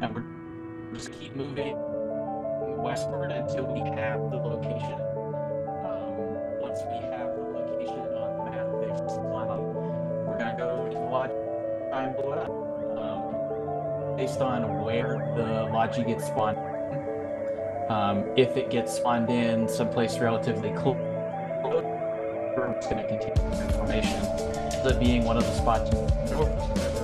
And we're just keep moving westward until we have the location. Once we have the location on the map, we're gonna go to the lodge, try and blow it up. Based on where the lodge gets spawned, if it gets spawned in someplace relatively close, we're just gonna continue the formation. That being one of the spots north of the river.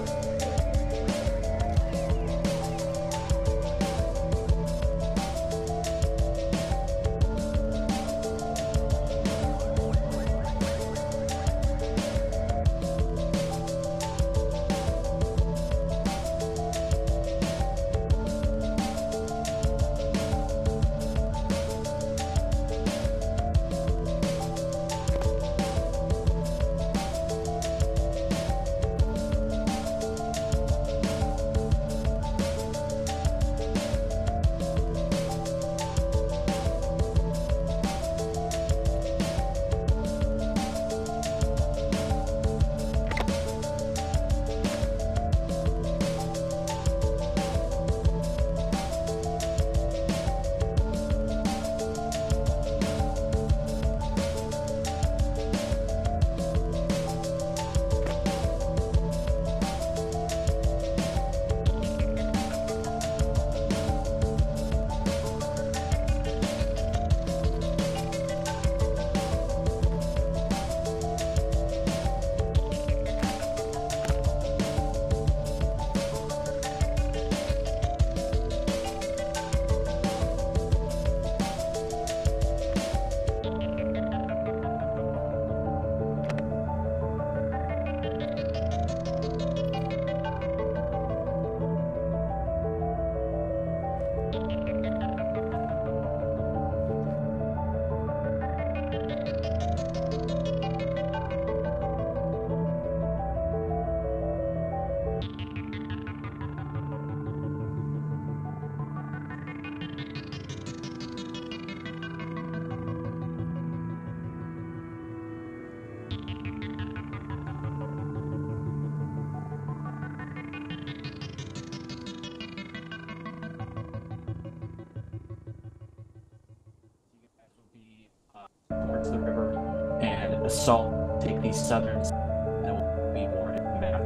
Towards the river and assault, take these southerns, and we'll be more in map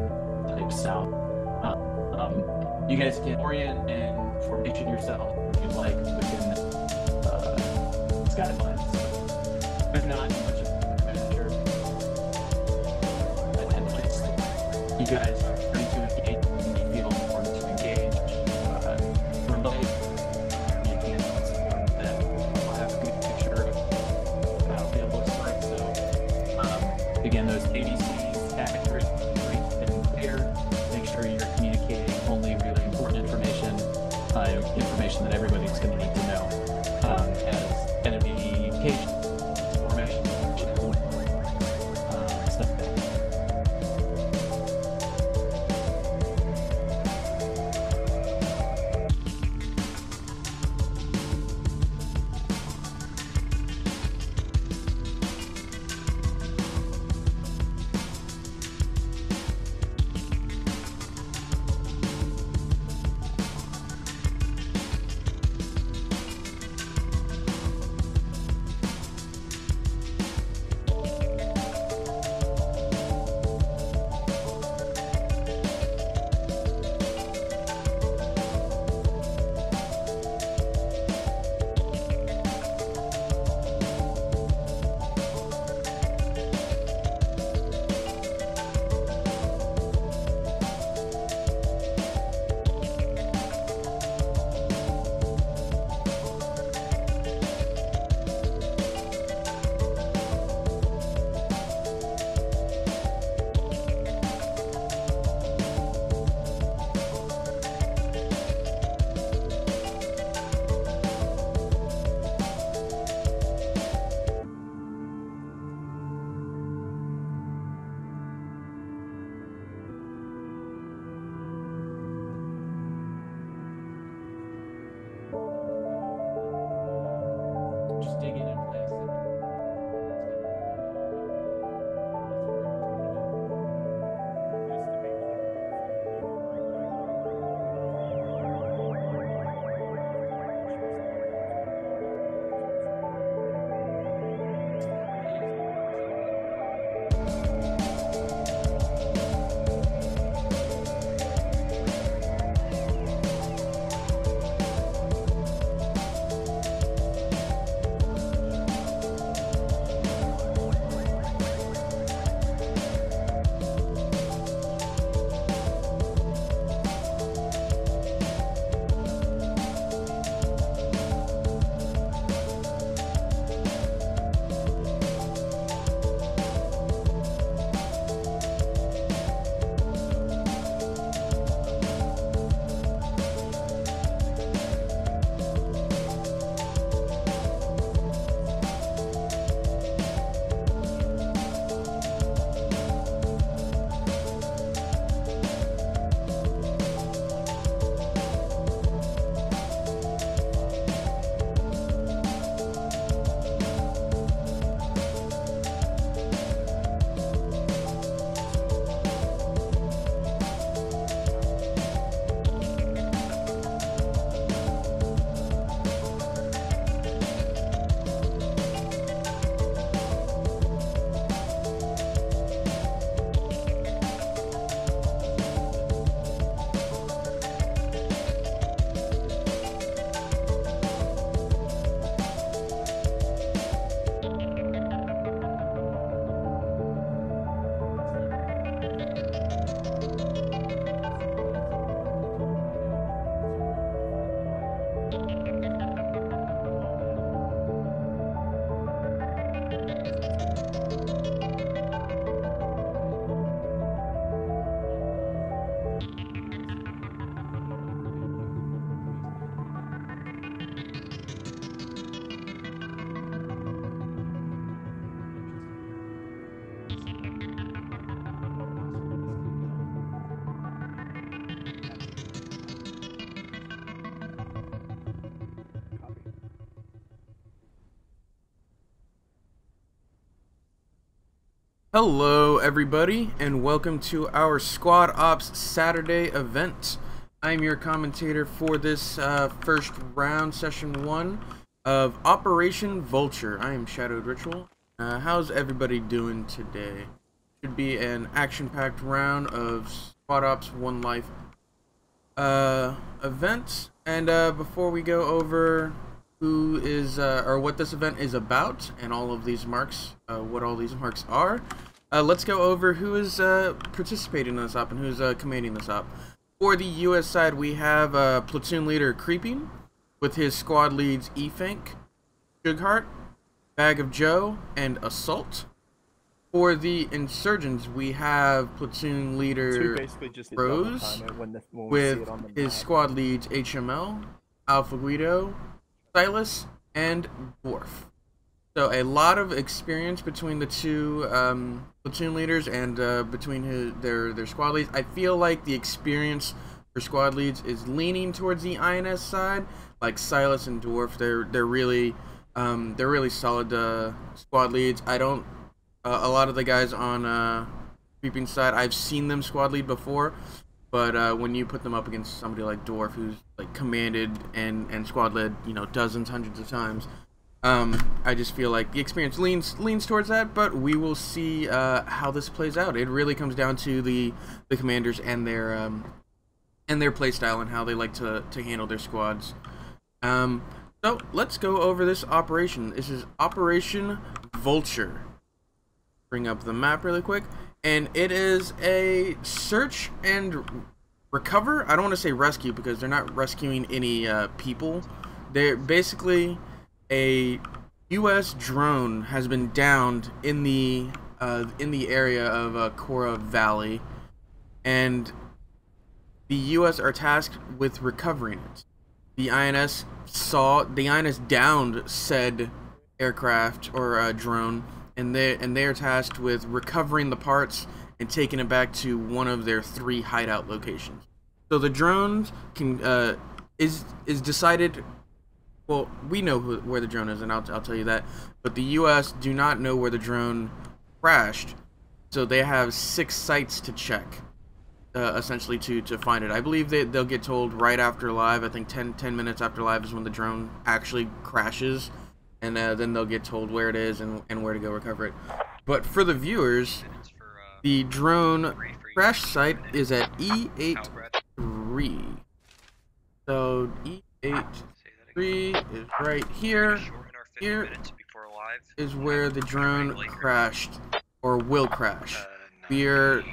type south. You guys can orient and formation yourself if you'd like within guidelines. But not much of a manager. And you guys are free to engage when you feel important to engage. Remote, you can support them. I'll have a good picture of how it looks like. So, again, those ABCs, accurate, brief, and clear. Make sure you're communicating only really important information, information that everybody's going to need to know. As enemy location, formation, stuff like that. Hello everybody, and welcome to our Squad Ops Saturday event. I'm your commentator for this first round, session 1 of Operation Vulture. I am ShadowedRitual. How's everybody doing today? Should be an action-packed round of Squad Ops One Life event. And before we go over who is or what this event is about and all of these marks, what all these marks are, let's go over who is participating in this op and who's commanding this op. For the US side, we have platoon leader Creeping with his squad leads Efank, Sugheart, Bag of Joe, and Assault. For the insurgents, we have platoon leader Rose with his squad leads HML, Alpha Guido, Silas, and Dwarf. So a lot of experience between the two platoon leaders and between their squad leads. I feel like the experience for squad leads is leaning towards the INS side. Like Silas and Dwarf, they're really solid squad leads. I don't. A lot of the guys on Creeping side, I've seen them squad lead before. But when you put them up against somebody like Dwarf, who's like commanded and squad led, you know, dozens, hundreds of times, I just feel like the experience leans towards that. But we will see how this plays out. It really comes down to the commanders and their play style and how they like to handle their squads. So let's go over this operation. This is Operation Vulture. Bring up the map really quick. And it is a search and recover. I don't want to say rescue because they're not rescuing any people. They're basically a U.S. drone has been downed in the area of Cora Valley, and the U.S. are tasked with recovering it. The INS downed said aircraft or drone. And they are tasked with recovering the parts and taking it back to one of their 3 hideout locations. So the drone can is decided. Well, we know where the drone is, and I'll tell you that. But the U.S. do not know where the drone crashed, so they have 6 sites to check, essentially to find it. I believe they'll get told right after live. I think 10 minutes after live is when the drone actually crashes. And then they'll get told where it is and where to go recover it. But for the viewers, the drone crash site is at E83. So E83 is right here. Here is where the drone crashed or will crash. We're...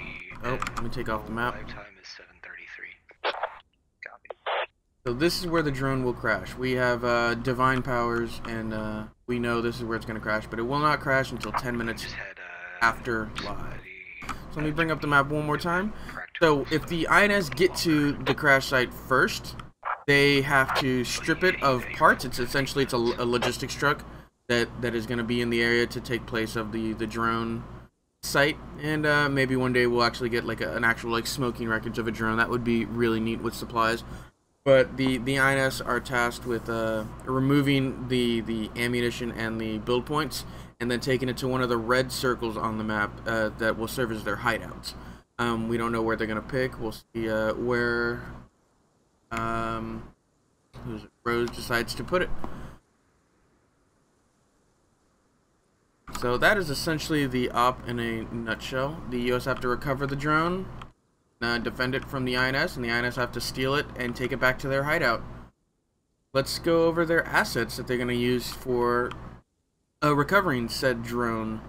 Oh, let me take off the map. So this is where the drone will crash. We have divine powers, and we know this is where it's going to crash, but it will not crash until 10 minutes after live. So let me bring up the map one more time. So if the INS get to the crash site first, they have to strip it of parts. It's essentially a logistics truck that is going to be in the area to take place of the drone site, and maybe one day we'll actually get like an actual like smoking wreckage of a drone. That would be really neat with supplies. But the INS are tasked with removing the ammunition and the build points, and then taking it to one of the red circles on the map that will serve as their hideouts. We don't know where they're gonna pick. We'll see where Rose decides to put it. So that is essentially the op in a nutshell. The US have to recover the drone, defend it from the INS, and the INS have to steal it and take it back to their hideout. Let's go over their assets that they're going to use for recovering said drone.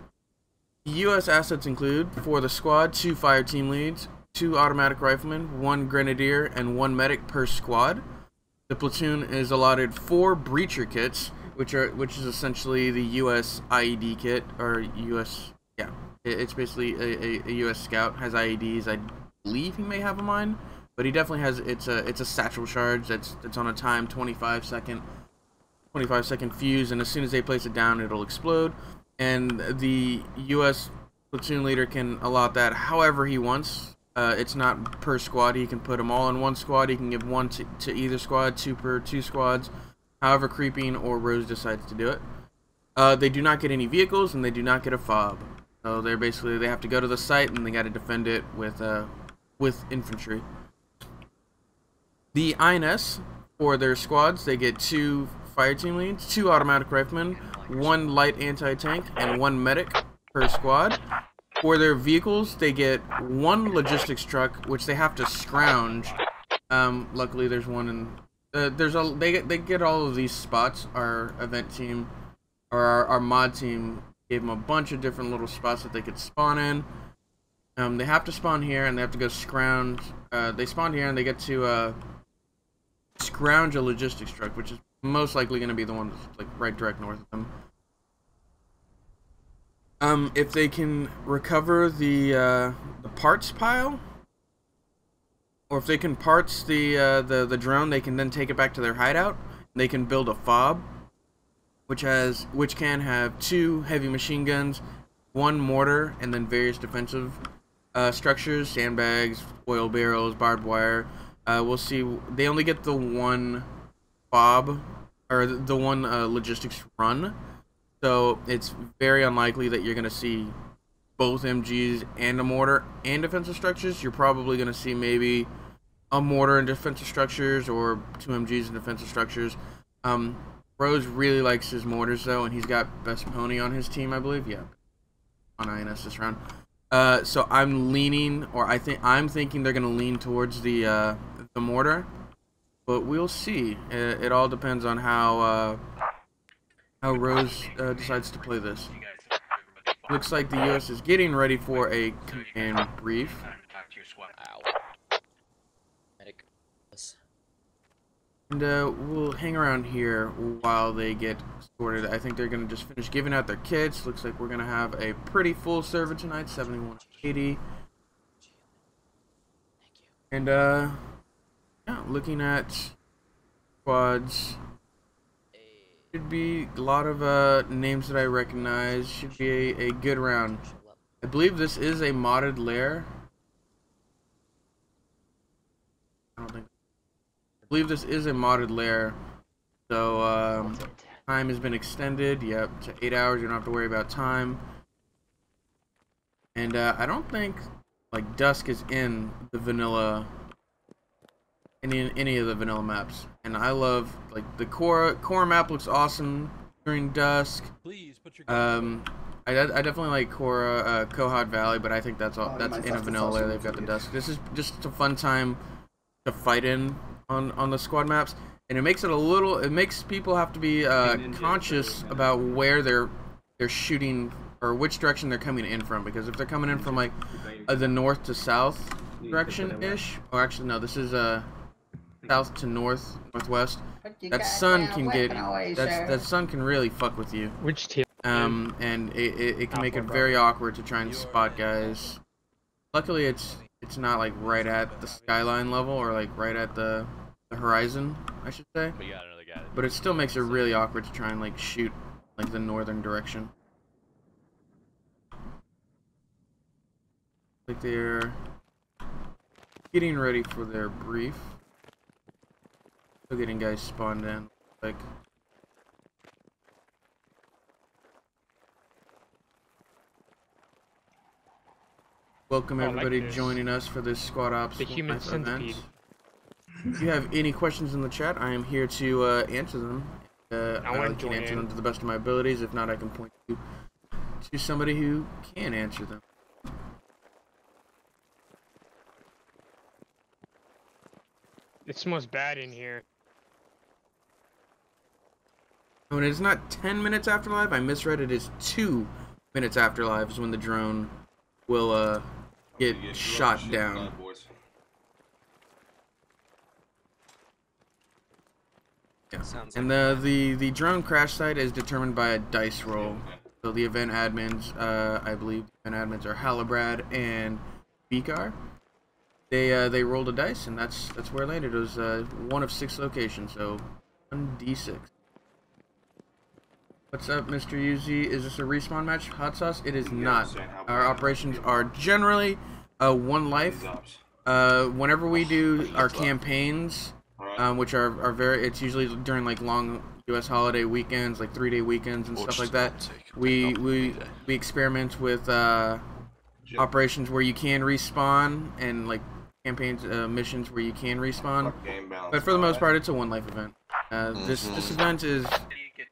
The US assets include, for the squad, 2 fire team leads, 2 automatic riflemen, 1 grenadier, and 1 medic per squad. The platoon is allotted 4 breacher kits, which is essentially the U.S. IED kit, or U.S. Yeah, it's basically a U.S. scout, has IEDs. I believe he may have a mine, but he definitely has. It's a satchel charge that's on a time 25 second fuse, and as soon as they place it down, it'll explode. And the U.S. platoon leader can allot that however he wants. It's not per squad. He can put them all in one squad. He can give one to either squad, 2 per 2 squads, however Creeping or Rose decides to do it. They do not get any vehicles, and they do not get a fob. So they have to go to the site, and they got to defend it with infantry. The INS, for their squads, they get 2 fire team leads, 2 automatic riflemen, 1 light anti-tank, and 1 medic per squad. For their vehicles, they get 1 logistics truck, which they have to scrounge. Luckily, there's one in. They get all of these spots. Our event team, or our mod team, gave them a bunch of different little spots that they could spawn in. They have to spawn here, and they have to go scrounge. They spawn here, and they get to scrounge a logistics truck, which is most likely going to be the one that's like right direct north of them. If they can recover the parts pile, or if they can parts the drone, they can then take it back to their hideout. They can build a fob, which can have 2 heavy machine guns, 1 mortar, and then various defensive structures, sandbags, oil barrels, barbed wire. We'll see. They only get the 1 fob, or the 1 logistics run. So it's very unlikely that you're going to see both MGs and a mortar and defensive structures. You're probably going to see maybe a mortar and defensive structures, or 2 MGs and defensive structures. Rose really likes his mortars though, and he's got best pony on his team, I believe. Yeah, on INS this round. So I'm leaning, or I'm thinking they're going to lean towards the mortar, but we'll see. It all depends on how Rose decides to play this. Looks like the U.S. is getting ready for a command brief. And we'll hang around here while they get sorted. I think they're going to just finish giving out their kits. Looks like we're going to have a pretty full server tonight, 7180. And yeah, looking at squads. Should be a lot of names that I recognize. Should be a good round. I believe this is a modded lair. I believe this is a modded lair. So time has been extended. Yep, to 8 hours. You don't have to worry about time. And I don't think like dusk is in the vanilla. Any of the vanilla maps, and I love like the core map looks awesome during dusk. I definitely like Kohad Valley, but I think that's in a vanilla layer. They've got the dusk. This is just a fun time to fight in on the squad maps, and it makes people have to be conscious about where they're shooting, or which direction they're coming in from, because if they're coming in from like the north to south direction ish, or actually no, this is south to northwest. That sun can that sun can really fuck with you. Which team? And it can make it very awkward to try and spot guys. Luckily, it's not like right at the skyline level, or like right at the horizon, I should say. But it still makes it really awkward to try and like shoot like the northern direction. Like they're getting ready for their brief. Still getting guys spawned in. Like, welcome everybody joining us for this Squad Ops the human centipede. If you have any questions in the chat, I am here to answer them. I can answer them to the best of my abilities. If not, I can point you to somebody who can answer them. It smells bad in here. When it's not 10 minutes after live, I misread it as 2 minutes after live is when the drone will get shot down. Sounds And like the drone crash site is determined by a dice roll. So the event admins, I believe, the event admins are Halibrad and Beakar. They rolled a dice, and that's where it landed. It was one of 6 locations, so 1d6. What's up, Mr. Yuzi? Is this a respawn match, Hot Sauce? It is not. Our operations are generally one life. Whenever we do our campaigns, which are very, it's usually during like long U.S. holiday weekends, like 3-day weekends and stuff like that. We experiment with operations where you can respawn, and like campaigns, missions where you can respawn. But for the most part, it's a one life event. This event is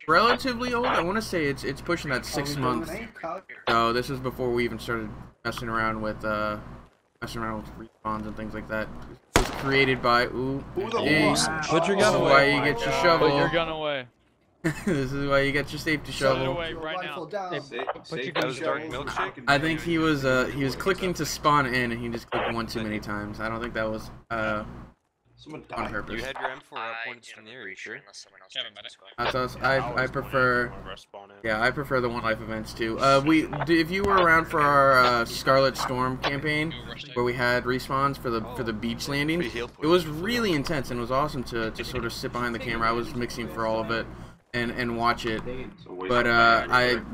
relatively old. I want to say it's pushing that 6 months. So this is before we even started messing around with respawns and things like that. It was created by Put your gun away. Why you get your shovel? Put your gun away. This is why you get your safety Put it shovel. away right now. Put your gun dark milkshake. I think he was clicking to spawn in, and he just clicked one too many times. I don't think that was on purpose. You had your M4 pointed to the area, sure? I prefer, yeah, I prefer the one life events too. If you were around for our Scarlet Storm campaign, where we had respawns for the beach landings, it was really intense and it was awesome to sort of sit behind the camera. I was mixing for all of it and watch it. But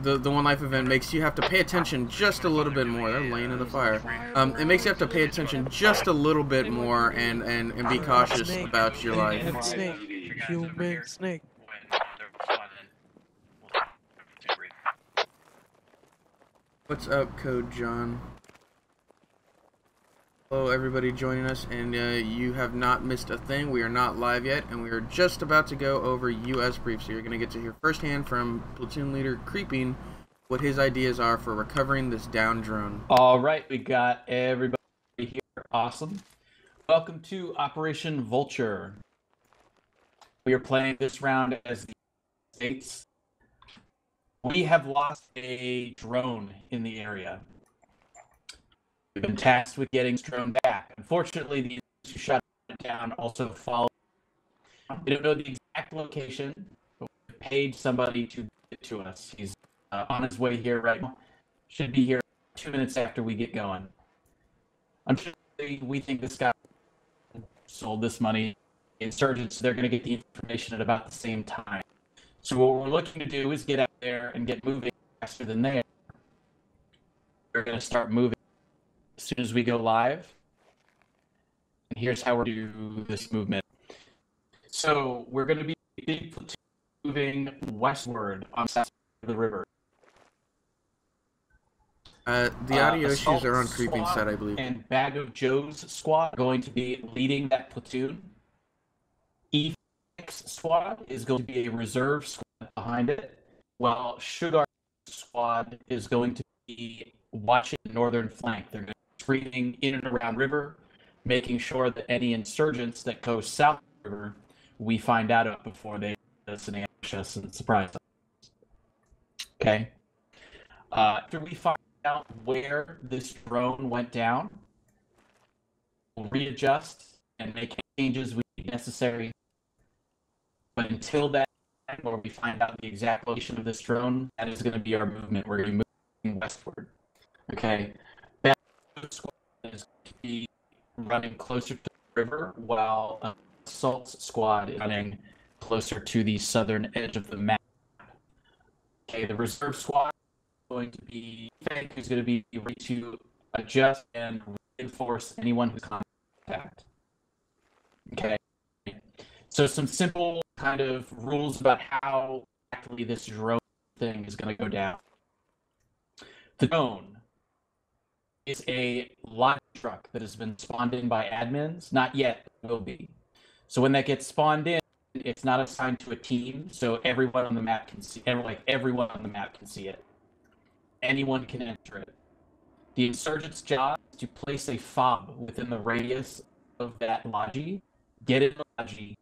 the one life event makes you have to pay attention just a little bit more. They're laying in the fire. It makes you have to pay attention just a little bit more and be cautious about your life. Snake. Human snake. What's up, Code John? Hello, everybody joining us, and you have not missed a thing. We are not live yet, and we are just about to go over U.S. briefs. So you're going to get to hear firsthand from Platoon Leader Creeping what his ideas are for recovering this down drone. All right, we got everybody here. Awesome. Welcome to Operation Vulture. We are playing this round as the States. We have lost a drone in the area. We've been tasked with getting this drone back. Unfortunately, the who shut it down also followed. We don't know the exact location, but we paid somebody to get it to us. He's on his way here right now. Should be here 2 minutes after we get going. Unfortunately, we think this guy sold this money. Insurgents, they're going to get the information at about the same time. So what we're looking to do is get out there and get moving faster than they are. We're going to start moving as soon as we go live. And here's how we're going to do this movement. So we're going to be big platoon moving westward on the south side of the river. The audio issues are on Creeping Set, I believe. And Bag of Joe's squad are going to be leading that platoon. E6 squad is going to be a reserve squad behind it, while Sugar squad is going to be watching the northern flank. They're going to be screening in and around river, making sure that any insurgents that go south of the river, we find out of before they us and ambush us and surprise us. Okay. After we find out where this drone went down, we'll readjust and make changes we need necessary. But until that time, where we find out the exact location of this drone, that is going to be our movement. We're going to be moving westward. Okay. That squad is going to be running closer to the river, while Assault's squad is running closer to the southern edge of the map. Okay, the reserve squad is going to be who's going to be ready to adjust and reinforce anyone who's contact. Okay. So some simple kind of rules about how exactly this drone thing is going to go down. The drone is a live truck that has been spawned in by admins. Not yet, will be. So when that gets spawned in, it's not assigned to a team, so everyone on the map can see. Everyone on the map can see it. Anyone can enter it. The insurgent's job is to place a fob within the radius of that logi, get in the logi,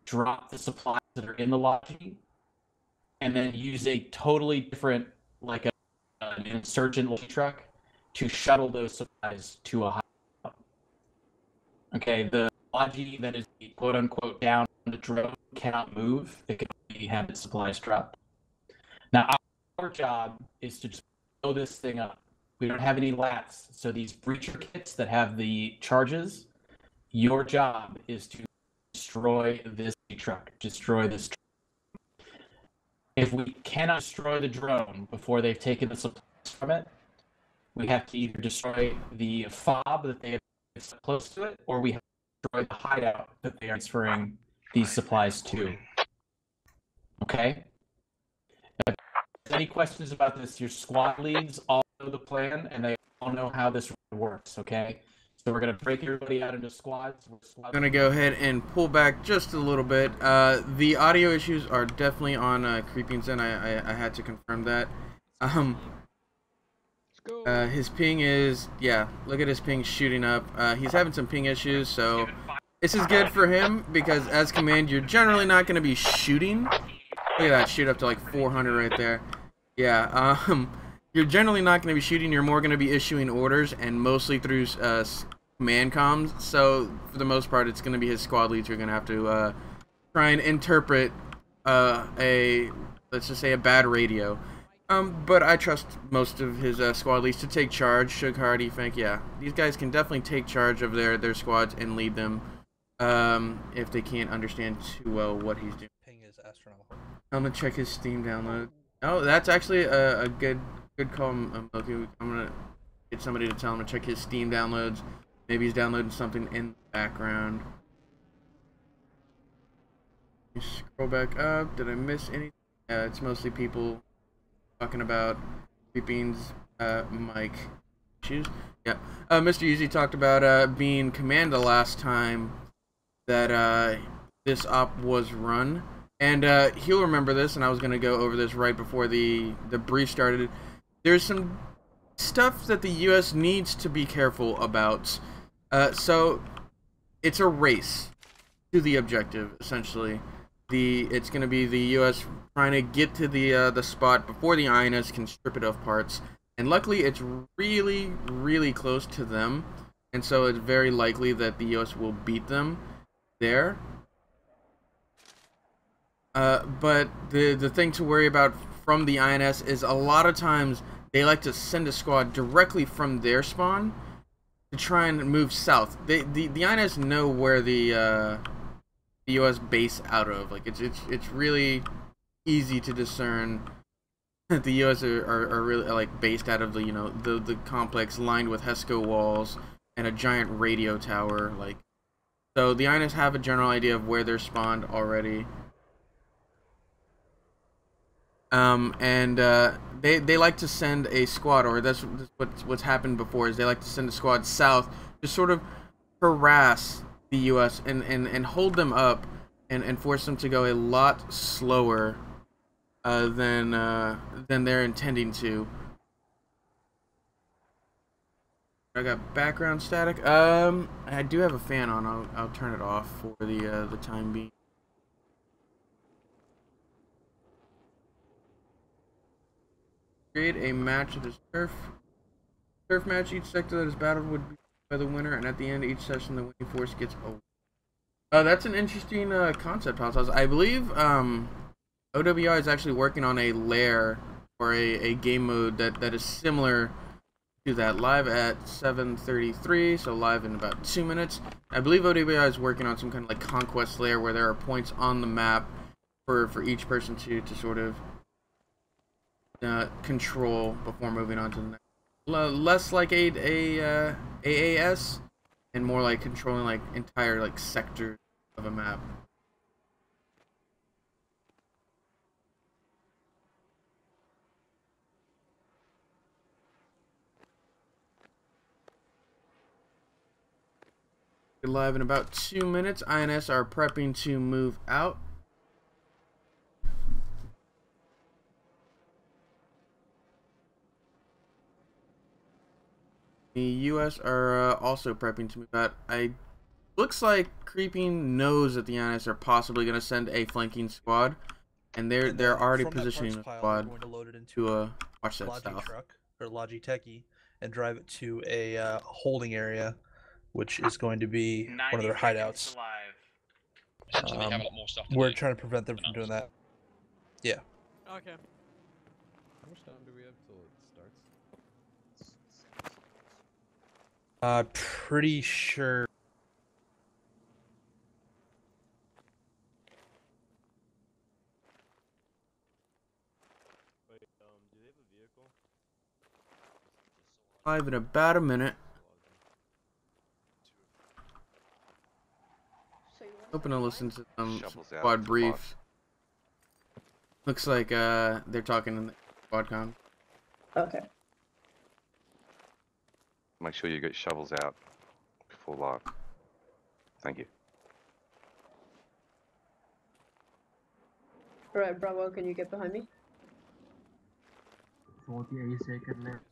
drop the supplies that are in the logi, and then use a totally different, like an insurgent truck, to shuttle those supplies to a high. Okay, the Logi that is the quote-unquote down drone cannot move. It can only have its supplies dropped. Now, our job is to just blow this thing up. We don't have any lats, so these breacher kits that have the charges, your job is to destroy this truck. Destroy this truck. If we cannot destroy the drone before they've taken the supplies from it, we have to either destroy the fob that they have close to it, or we have to destroy the hideout that they are transferring these supplies to. Okay? If there's any questions about this, your squad leads all know the plan, and they all know how this works, okay? So we're going to break everybody out into squads. I'm going to go ahead and pull back just a little bit. The audio issues are definitely on Creeping's end. I had to confirm that. His ping is, yeah, look at his ping shooting up. He's having some ping issues, so this is good for him because as command, you're generally not going to be shooting. Look at that, shoot up to like 400 right there. Yeah, you're generally not going to be shooting. You're more going to be issuing orders, and mostly through command comms. So for the most part, it's going to be his squad leads who are going to have to try and interpret let's just say a bad radio. But I trust most of his squad leads to take charge. Suge Hardy, Fink, yeah, these guys can definitely take charge of their squads and lead them if they can't understand too well what he's doing. Ping is astronomical. I'm gonna check his Steam download. Oh, that's actually a good call, Milky. I'm gonna get somebody to tell him to check his Steam downloads. Maybe he's downloading something in the background. Let me scroll back up. Did I miss anything? Yeah, it's mostly people talking about Creeping's mic issues. Yeah, Mr. Easy talked about being command the last time that this op was run. And he'll remember this, and I was going to go over this right before the brief started. There's some stuff that the U.S. needs to be careful about. So, it's a race to the objective, essentially. It's going to be the U.S. trying to get to the spot before the INS can strip it of parts. And luckily, it's really, really close to them. And so, it's very likely that the U.S. will beat them there. But the thing to worry about from the INS is a lot of times they like to send a squad directly from their spawn to try and move south. The INS know where the U.S. base out of. Like it's really easy to discern that the U.S. are really like based out of the complex lined with HESCO walls and a giant radio tower. Like, so the INS have a general idea of where they're spawned already. They like to send a squad, or that's what's happened before, is they like to send a squad south to sort of harass the U.S. and hold them up and force them to go a lot slower than they're intending to. I got background static. I do have a fan on. I'll turn it off for the time being. Create a match of the surf match. Each sector that is battled would be by the winner, and at the end of each session, the winning force gets over. That's an interesting concept, Hans. I believe OWI is actually working on a lair or a game mode that is similar to that. Live at 7:33, so live in about 2 minutes. I believe OWI is working on some kind of like conquest lair where there are points on the map for each person to sort of control before moving on to the next. Less like a AAS and more like controlling like entire like sectors of a map. Live in about 2 minutes. INS are prepping to move out. The U.S. are also prepping to move out. Looks like Creeping knows that the INS are possibly going to send a flanking squad, and they're already positioning the squad to watch that Logi south. truck or Logi Techie and drive it to a holding area which is going to be one of 90 their seconds hideouts. to live. Essentially, they have a lot more stuff to We're do. trying to prevent them from doing that. Yeah. Okay. How much time do we have till it starts? Pretty sure. Wait, do they have a vehicle? Live in about a minute. Hoping to listen to some squad brief. Looks like they're talking in the quadcom. Okay. Make sure you get shovels out before live. Thank you. Alright, Bravo, can you get behind me? 48 seconds left.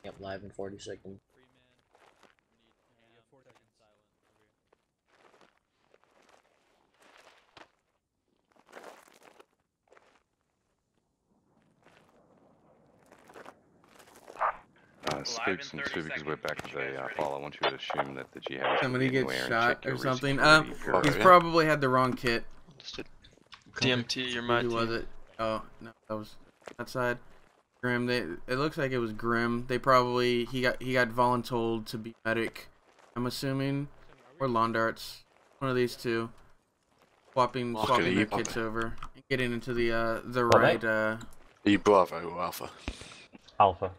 Yep, live in 40 seconds. Spooks and two, because we're back to the file, I want you to assume that the jihadis Somebody gets shot or something. He's Yeah. probably had the wrong kit. DMT, you're my Who team. was it? Oh, no, that was that side. Grim. It looks like it was Grim. They probably he got voluntold to be medic. I'm assuming, or Londarts. One of these two. Swapping their kits over, and getting into the right. Are you Bravo or Alpha? Alpha.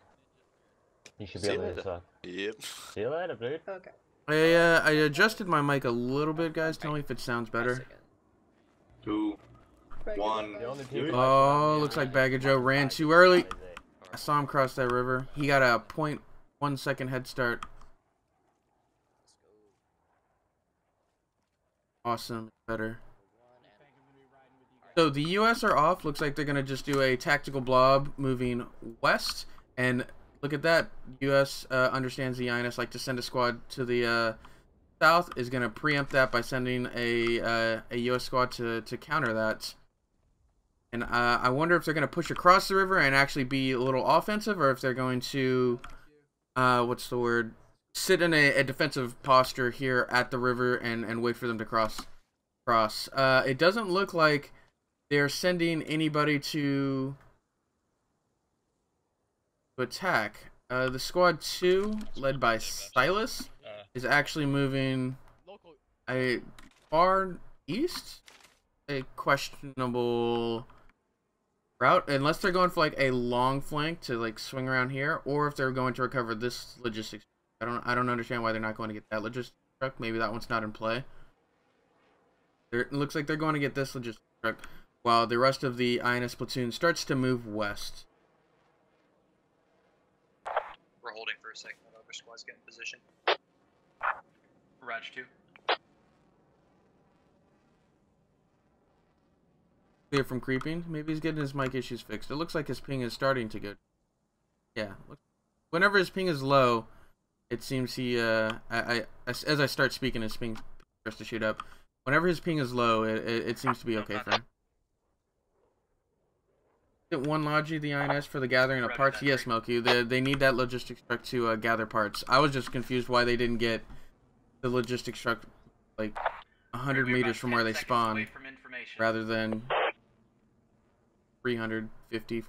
You should be See able you to later. Yep. See you later, dude. Okay. I adjusted my mic a little bit, guys. Tell me if it sounds better. 2, 1. Oh, looks like Bagger Joe ran too early. I saw him cross that river. He got a 0.1 second head start. Awesome. Better. So the US are off. Looks like they're going to just do a tactical blob moving west. And look at that. US understands the INS like to send a squad to the south. Is going to preempt that by sending a US squad to counter that. And I wonder if they're going to push across the river and actually be a little offensive, or if they're going to, what's the word, sit in a defensive posture here at the river and wait for them to cross. It doesn't look like they're sending anybody to attack. The squad 2, led by Silas, is actually moving a far east, a questionable route, unless they're going for like a long flank to like swing around here, or if they're going to recover this logistics. I don't understand why they're not going to get that logistics truck. Maybe that one's not in play. It looks like they're going to get this logistics truck, while the rest of the INS platoon starts to move west. We're holding for a second while other squads get in position. Raj 2. Clear from creeping. Maybe he's getting his mic issues fixed. It looks like his ping is starting to go. Yeah. Whenever his ping is low, it seems he as I start speaking, his ping starts to shoot up. Whenever his ping is low, it seems to be okay for him. One Logi, the INS for the gathering of parts. Yes, Milky. They need that logistics truck to gather parts. I was just confused why they didn't get the logistics truck like 100 meters from where they spawn, rather than 350.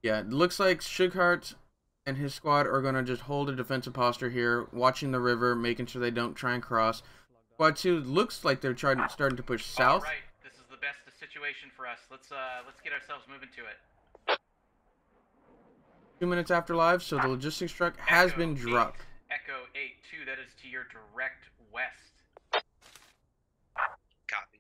Yeah, it looks like Shughart and his squad are going to just hold a defensive posture here, watching the river, making sure they don't try and cross. Squad 2 looks like they're starting to push south. All right, this is the best situation for us. Let's get ourselves moving to it. 2 minutes after live, so the logistics truck has been dropped. Echo 8-2, that is to your direct west. Copy.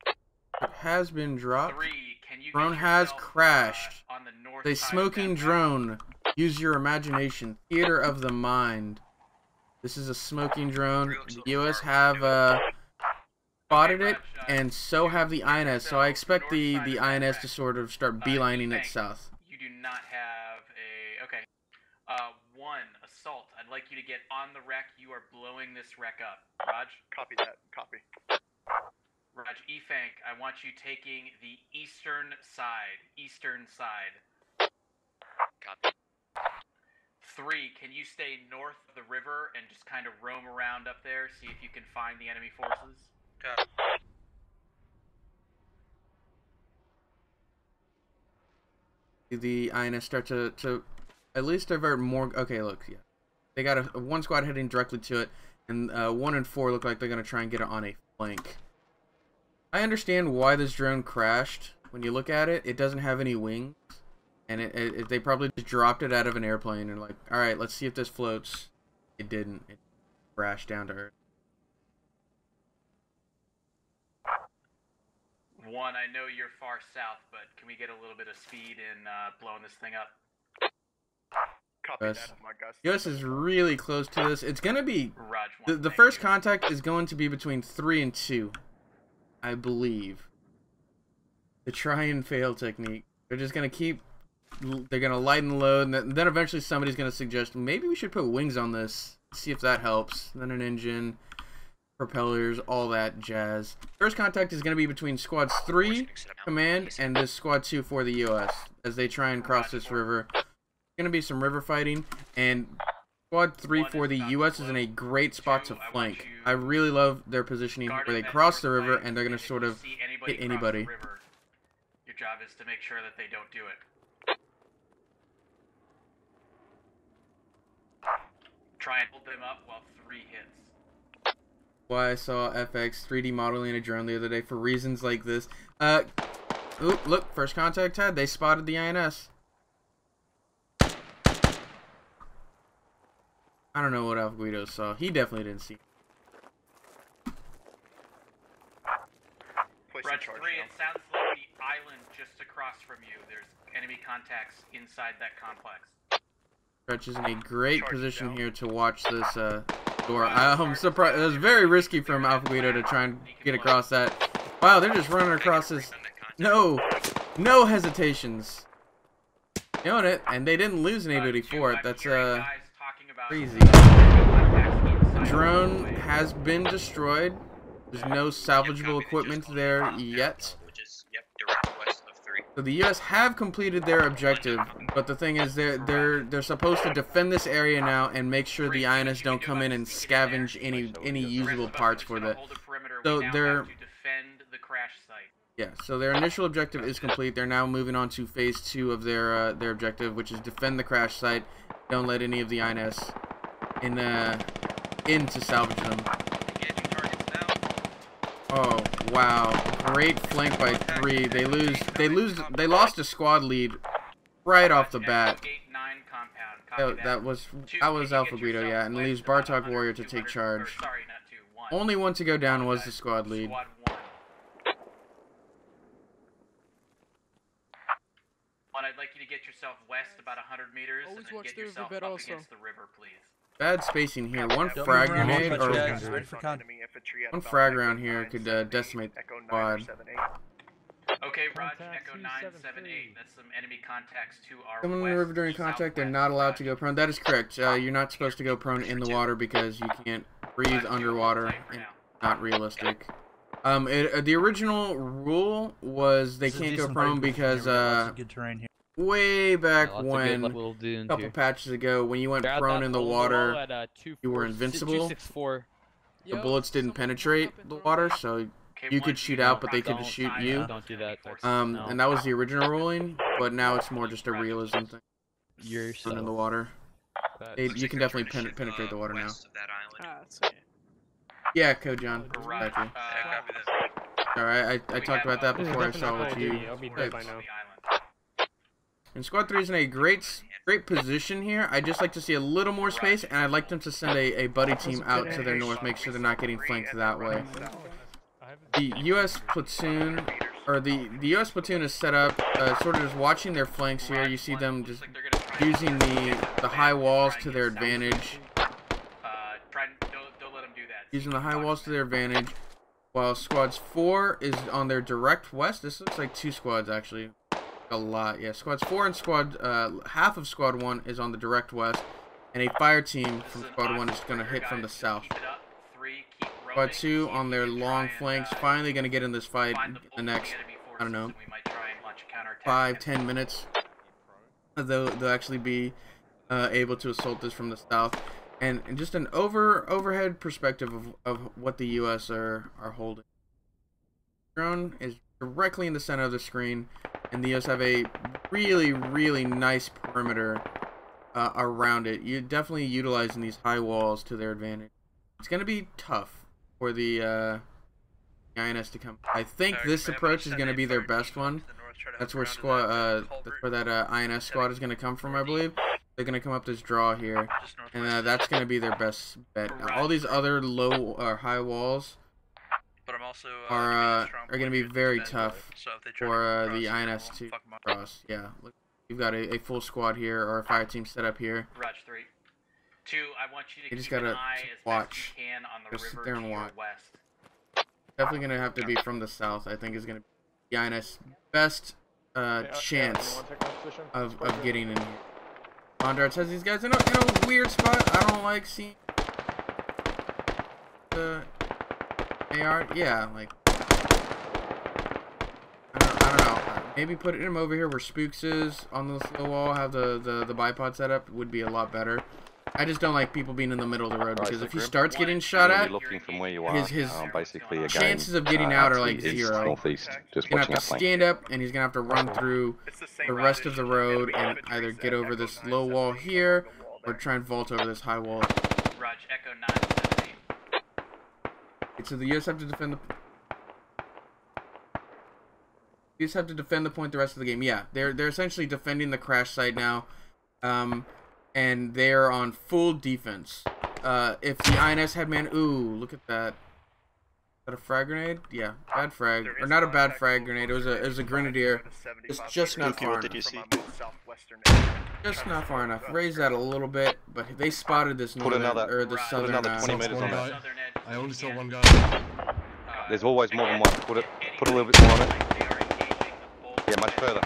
It has been dropped. 3, can you Drone get has yourself, crashed. on the north The side of smoking that drone. Use your imagination. Theater of the mind. This is a smoking drone. The US have spotted it, and so have the INS. So I expect the INS to sort of start beelining it south. You do not have a... Okay. 1, assault. I'd like you to get on the wreck. You are blowing this wreck up. Raj? Copy that. Copy. Raj, Efank, I want you taking the eastern side. Eastern side. Copy. 3, can you stay north of the river and just kind of roam around up there, see if you can find the enemy forces? The INS start to at least divert more. Okay, look, yeah, they got a one squad heading directly to it, and 1 and 4 look like they're gonna try and get it on a flank. I understand why this drone crashed. When you look at it, it doesn't have any wings, and they probably just dropped it out of an airplane and like, all right, let's see if this floats. It didn't. It crashed down to earth. 1, I know you're far south, but can we get a little bit of speed in blowing this thing up? Copy that, my guys. US is really close to this. It's gonna be Raj, the first contact is going to be between 3 and 2, I believe. The try and fail technique. They're just gonna keep. They're gonna lighten the load, and then eventually somebody's gonna suggest maybe we should put wings on this. See if that helps. Then an engine, propellers, all that jazz. First contact is gonna be between squads 3 command and this squad 2 for the US as they try and cross this river. Gonna be some river fighting, and squad 3 for the US is in a great spot to flank. I really love their positioning where they cross the river and they're gonna sort of hit anybody. Your job is to make sure that they don't do it. Try and hold them up while 3 hits. Why I saw FX 3D modeling a drone the other day for reasons like this. Oop, look, first contact had. They spotted the INS. I don't know what Alpha Guido saw. He definitely didn't see. Raj 3, it sounds like the island just across from you. There's enemy contacts inside that complex. Stretch is in a great position here to watch this door. I'm surprised. It was very risky from Alpha Guido to try and get across that. Wow, they're just running across this. No hesitations. Doing it, and they didn't lose anybody for it. That's crazy. The drone has been destroyed. There's no salvageable equipment there yet. So the U.S. have completed their objective, but the thing is, they're supposed to defend this area now and make sure the INS don't come in and scavenge any usable parts for the. So they're. Yeah. So their initial objective is complete. They're now moving on to phase 2 of their objective, which is defend the crash site. Don't let any of the INS in to salvage them. Oh wow, great flank by 3. They lost a squad lead right off the bat. That was Alpha Guido, yeah, and leaves Bartok Warrior to take charge. Only one to go down was the squad lead. I'd like you to get yourself west about 100 meters and then get yourself up against the river, please. Bad spacing here. One frag grenade or one frag round here could decimate the squad. Okay, Raj, Echo 978. That's some enemy contacts to our Someone in the river during contact, they're not allowed to go prone. That is correct. You're not supposed to go prone in the water because you can't breathe underwater. And not realistic. The original rule was they can't go prone because way back when, a couple patches ago, when you went prone in the water, you were invincible. The bullets didn't penetrate the water, so you could shoot out, but they could just shoot you. And that was the original ruling, but now it's more just a realism thing. You're in the water. You can definitely penetrate the water now. Yeah, Code John. Gotcha. Alright, I talked about that before I saw what you picked. And Squad 3 is in a great position here. I'd just like to see a little more space, and I'd like them to send a buddy team out to their north, make sure they're not getting flanked that way. The U.S. platoon, or the U.S. platoon is set up, sort of just watching their flanks here. You see them just using the high walls to their advantage. Using the high walls to their advantage, while Squads 4 is on their direct west. This looks like 2 squads, actually. A lot, yeah. Squads 4 and half of Squad 1 is on the direct west, and a fire team from Squad 1 is going to hit from the south. Squad 2 on their long flanks, finally going to get in this fight in the next, I don't know, 5-10 minutes. They'll actually be able to assault this from the south. And just an overhead perspective of what the U.S. are holding. The drone is directly in the center of the screen, and the U.S. have a really nice perimeter around it. You're definitely utilizing these high walls to their advantage. It's going to be tough for the INS to come. I think this approach is going to be their best one. That's where that INS squad is going to come from, I believe. They're going to come up this draw here, and that's going to be their best bet. Now, all these other low or high walls are going to be very tough for the INS to cross. Yeah, look, you've got a full squad here, or a fire team set up here. Roger 3. 2, I want you to just keep an gotta eye as watch. best you can on the Just sit river there to and your watch. west. Definitely going to have to be from the south. I think is going to be the INS best chance of getting in here. Bondart says these guys in a weird spot. I don't like seeing the AR. Yeah, like I don't know. Maybe put him over here where Spooks is on this low wall. Have the bipod set up would be a lot better. I just don't like people being in the middle of the road because if he starts getting shot at, looking from where you are, his basically again, chances of getting out are like actually is 0. northeast. Just He's gonna have watching to that lane. stand up, and he's gonna have to run through the rest of the road and either get over this low wall here or try and vault over this high wall. Roger, Echo 978. Okay, so the US have to defend the. You just have to defend the point the rest of the game. Yeah, they're essentially defending the crash site now, and they're on full defense. If the INS had man, ooh, look at that. Is that a frag grenade? Yeah, bad frag, or not a bad frag grenade. It was a grenadier. It's just not far enough. Just not far enough. Raise that a little bit, but they spotted this northern or the southern. Put another 20 meters on that. I only saw one guy. There's always more than one. Put a little bit more on it. Yeah, much further.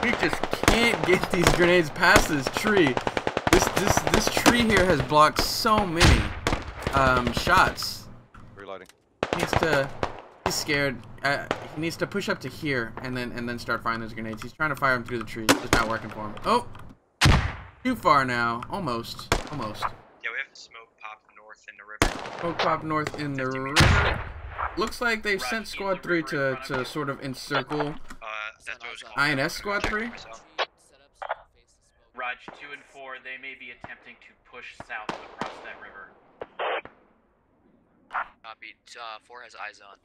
We just can't get these grenades past this tree. This tree here has blocked so many shots. Reloading. He's scared. He needs to push up to here and then start firing those grenades. He's trying to fire them through the trees. It's not working for him. Oh, too far now. Almost. Yeah, we have the smoke pop north in the river. Smoke pop north in the river. Looks like they've sent Squad 3 to sort of encircle INS Squad 3. Raj 2 and 4, they may be attempting to push south across that river. Copy. 4 has eyes on.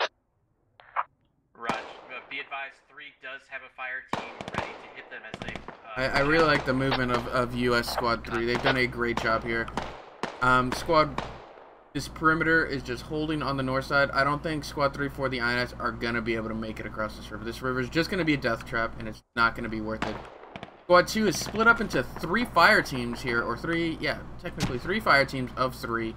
Raj, be advised, 3 does have a fire team ready to hit them as they... I really like the movement of US Squad 3. They've done a great job here. This perimeter is just holding on the north side. I don't think Squad 3 for the INS are going to be able to make it across this river. This river is just going to be a death trap, and it's not going to be worth it. Squad 2 is split up into 3 fire teams here, or 3, yeah, technically 3 fire teams of 3.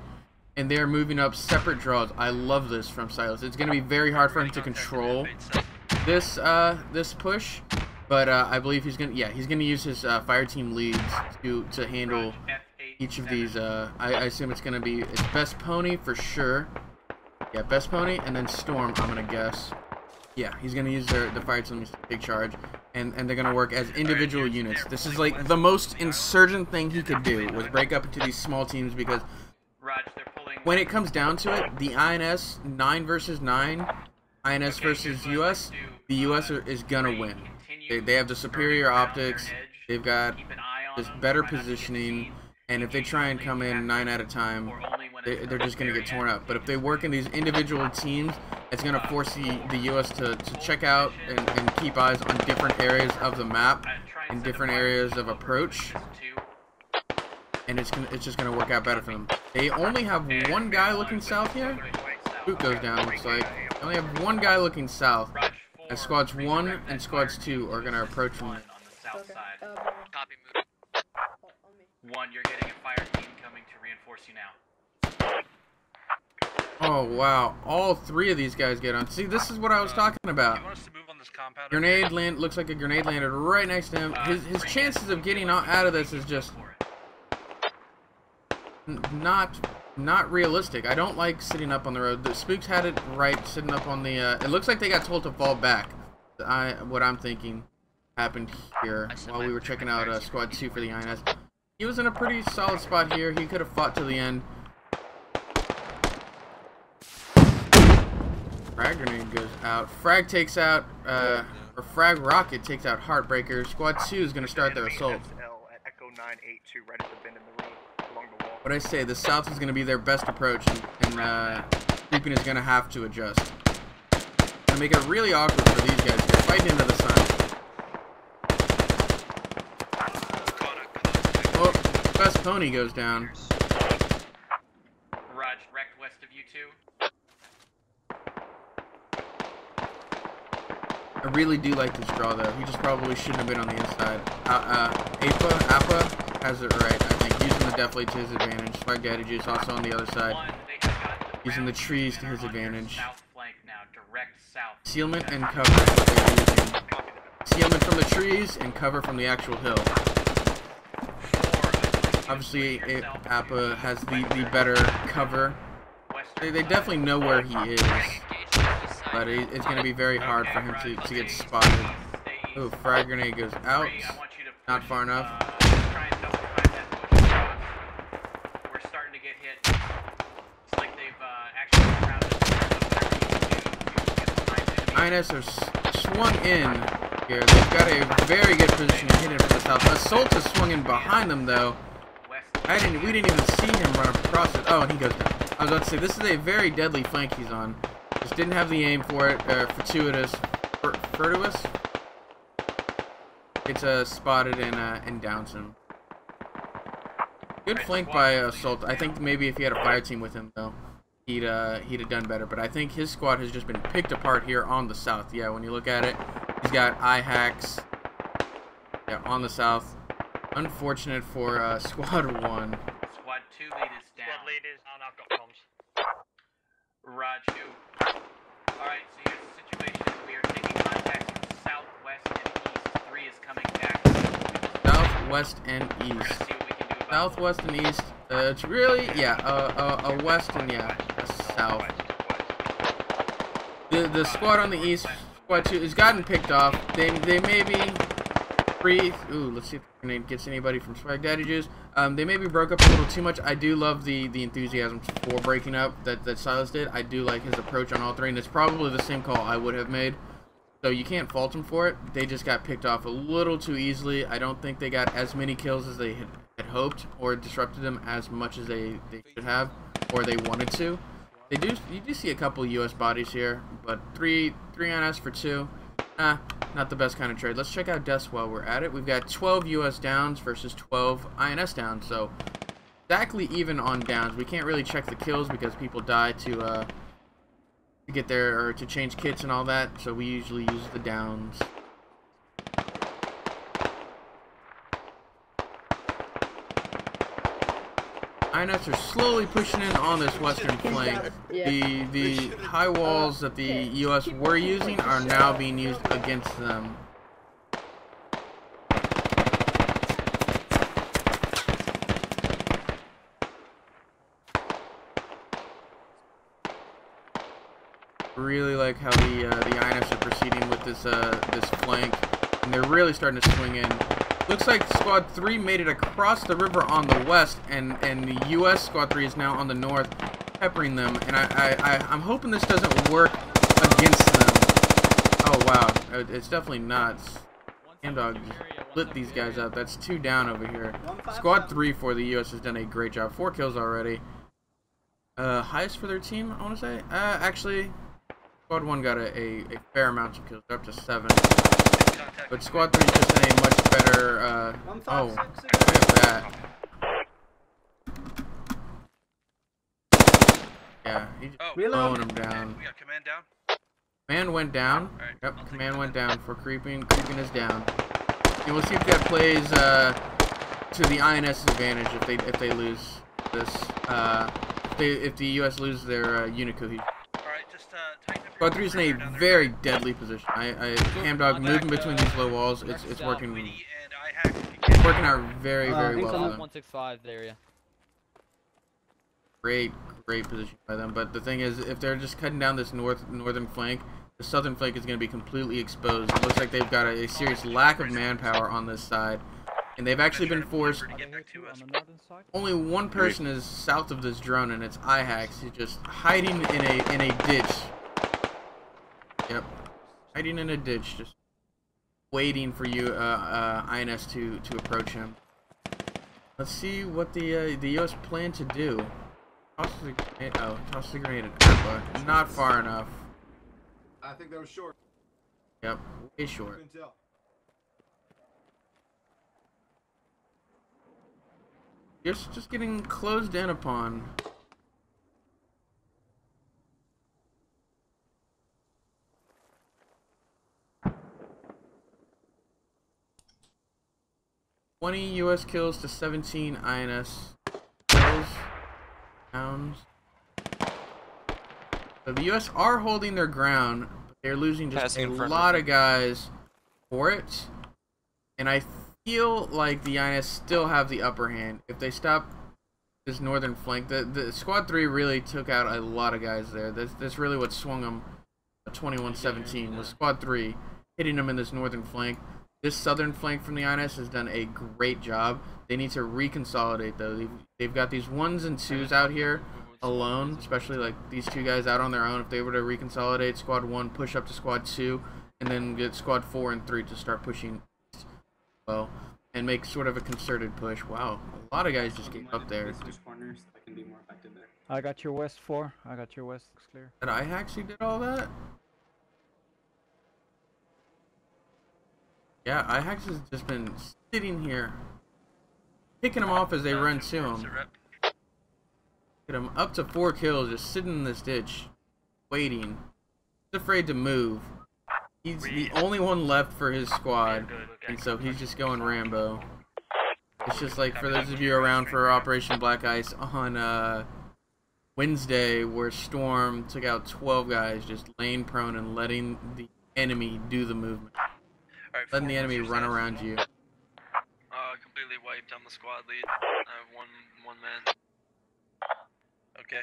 And they're moving up separate draws. I love this from Silas. It's going to be very hard for him to control this this push, but I believe he's going to use his fire team leads to handle each of these. I assume it's going to be his best pony for sure. Yeah, best pony, and then Storm, I'm going to guess. Yeah, he's going to use the fire team to take charge, and they're going to work as individual units. This is like the most insurgent thing he could do, was break up into these small teams, because when it comes down to it, the INS 9 versus 9, INS versus US, the US is gonna win. They have the superior optics, they've got this better positioning, and if they try and come in 9 at a time, they're just gonna get torn up. But if they work in these individual teams, it's gonna force the US to check out and keep eyes on different areas of the map and different areas of approach. And it's just gonna work out better for them. They only have one guy looking south here. Boot goes down, looks like. They only have one guy looking south. As squads 1 and squads 2 are gonna approach them. Copy, move. 1, you're getting a fire team coming to reinforce you now. Oh wow, all 3 of these guys get on. See, this is what I was talking about. Grenade looks like a grenade landed right next to him. His chances of getting out of this is just not realistic. I don't like sitting up on the road. The Spooks had it right, sitting up on the. It looks like they got told to fall back. What I'm thinking happened here while we were checking out Squad 2 for the INS. He was in a pretty solid spot here. He could have fought to the end. Frag grenade goes out. Frag takes out, or Frag rocket takes out Heartbreaker. Squad 2 is going to start their assault. What I say, the south is going to be their best approach, and Creeping is going to have to adjust. Going to make it really awkward for these guys. They're fighting into the sun. Oh, best pony goes down. Raj, wrecked west of you two. I really do like this draw, though. He just probably shouldn't have been on the inside. Appa has it right, I think. Using the Deathlight to his advantage. ShadowedRitual also on the other side. Using the trees to his advantage. Sealment and cover. Sealment from the trees and cover from the actual hill. Obviously, Appa has the better cover. They definitely know where he is. But it's going to be very hard for him to get spotted. Oh, frag grenade goes out. Not far enough. We're starting to get hit. It's like they've actually INS are swung in here. They've got a very good position to hit it from the south. Assault is swung in behind them, though. We didn't even see him run across it. Oh, and he goes down. I was about to say, this is a very deadly flank he's on. Just didn't have the aim for it. Fortuitous. Furtuous? It's spotted and downs him. Good flank by Assault. I think maybe if he had a fire team with him, though, he'd have done better. But I think his squad has just been picked apart here on the south. Yeah, when you look at it, he's got eye hacks. Yeah, on the south. Unfortunate for Squad 1. Squad 2 lead is down. Squad lead is down, I've got comms. Raju. Alright, so here's the situation. We are taking contacts from southwest and east. 3 is coming back. Southwest and east. Southwest and east. It's really, yeah, a west and, yeah, a south. The squad on the east, Squad 2, has gotten picked off. They may be free. Ooh, let's see if the grenade gets anybody from ShadowedRitual. They maybe broke up a little too much. I do love the enthusiasm for breaking up that Silas did. I do like his approach on all three, and it's probably the same call I would have made. So you can't fault him for it. They just got picked off a little too easily. I don't think they got as many kills as they had hoped, or disrupted them as much as they should have, or they wanted to. You do see a couple US bodies here, but 3 INS for 2. Not the best kind of trade. Let's check out deaths while we're at it. We've got 12 US downs versus 12 INS downs, so exactly even on downs. We can't really check the kills because people die to get there, or to change kits and all that, so we usually use the downs. INS are slowly pushing in on this western flank. The high walls that the US were using are now being used against them. Really like how the INS are proceeding with this flank, and they're really starting to swing in. Looks like Squad 3 made it across the river on the west, and the US Squad 3 is now on the north, peppering them, and I'm hoping this doesn't work against them. Oh wow, it's definitely not. Handog lit these guys up. That's 2 down over here. Squad 3 for the US has done a great job. 4 kills already. Highest for their team, I want to say. Actually, Squad 1 got a fair amount of kills, up to 7. But Squad 3 is just in a much better, oh, look at that. Yeah, he's blowing him down. We got command down? Command went down. Yep, command went down for creeping. Creeping is down. And we'll see if that plays, to the INS's advantage if they lose this, if the US loses their, unit cohesion. Squad 3 is in a very deadly position. Hamdog moving between these low walls. It's working. It's working out very well for them. 165 the area. great position by them. But the thing is, if they're just cutting down this northern flank, the southern flank is going to be completely exposed. It looks like they've got a serious lack of manpower on this side, and they've actually been forced. Only one person is south of this drone, and it's IHAX. He's just hiding in a ditch. Yep, hiding in a ditch, just waiting for you, INS to approach him. Let's see what the U.S. plan to do. Toss the grenade. Oh, toss the grenade at Alpha. Not far enough. I think that was short. Yep, way short. You're just getting closed in upon. $20 U.S. kills to 17 INS kills. Downs. So the U.S. are holding their ground, but they're losing just a lot of guys for it. And I feel like the INS still have the upper hand. If they stop this northern flank, the Squad 3 really took out a lot of guys there. That's really what swung them 21-17 was Squad 3 hitting them in this northern flank. This southern flank from the INS has done a great job. They need to reconsolidate though. They've got these 1s and 2s out here alone, especially like these two guys out on their own. If they were to reconsolidate, Squad 1 push up to Squad 2, and then get Squad 4 and 3 to start pushing well and make sort of a concerted push. Wow, a lot of guys just gave up there. I got your west 4. I got your west. Looks clear. Did I actually did all that? Yeah, IHAX has just been sitting here, picking them off as they run to him. Get him up to 4 kills, just sitting in this ditch, waiting. He's afraid to move. He's the only one left for his squad, and so he's just going Rambo. It's just like for those of you around for Operation Black Ice on Wednesday, where Storm took out 12 guys, just laying prone and letting the enemy do the movement. Letting the enemy run around you. Completely wiped. I'm the squad lead. I have one man. Okay.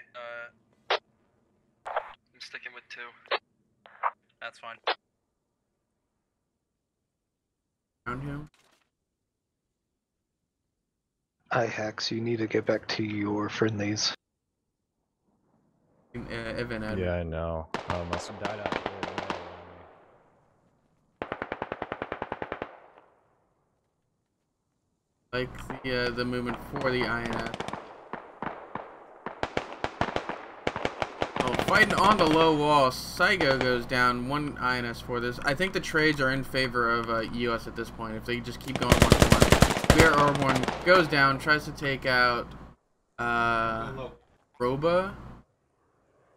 I'm sticking with 2. That's fine. Around him. IHAX, you need to get back to your friendlies. Evan, yeah, I know. Must have died out there. Like the movement for the INS. Oh, fighting on the low wall. Saigo goes down. 1 INS for this. I think the trades are in favor of US at this point. If they just keep going 1-1. Bear Orborn goes down, tries to take out Roba.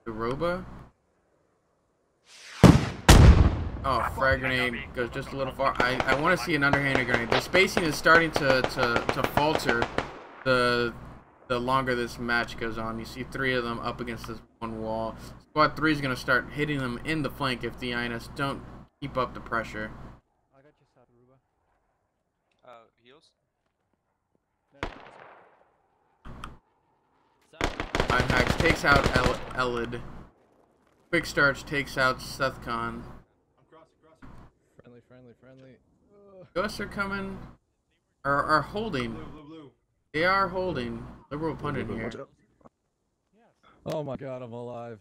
The Roba. Oh, frag grenade goes just a little far. I want to see an underhanded grenade. The spacing is starting to falter the longer this match goes on. You see 3 of them up against this one wall. Squad 3 is going to start hitting them in the flank if the INS don't keep up the pressure. I got you, Ruba. Heals? IHAX takes out Elid. Quick Starch takes out Sethcon. Friendly. US are coming, are holding. They are holding. Liberal pundit here. Oh my god, I'm alive.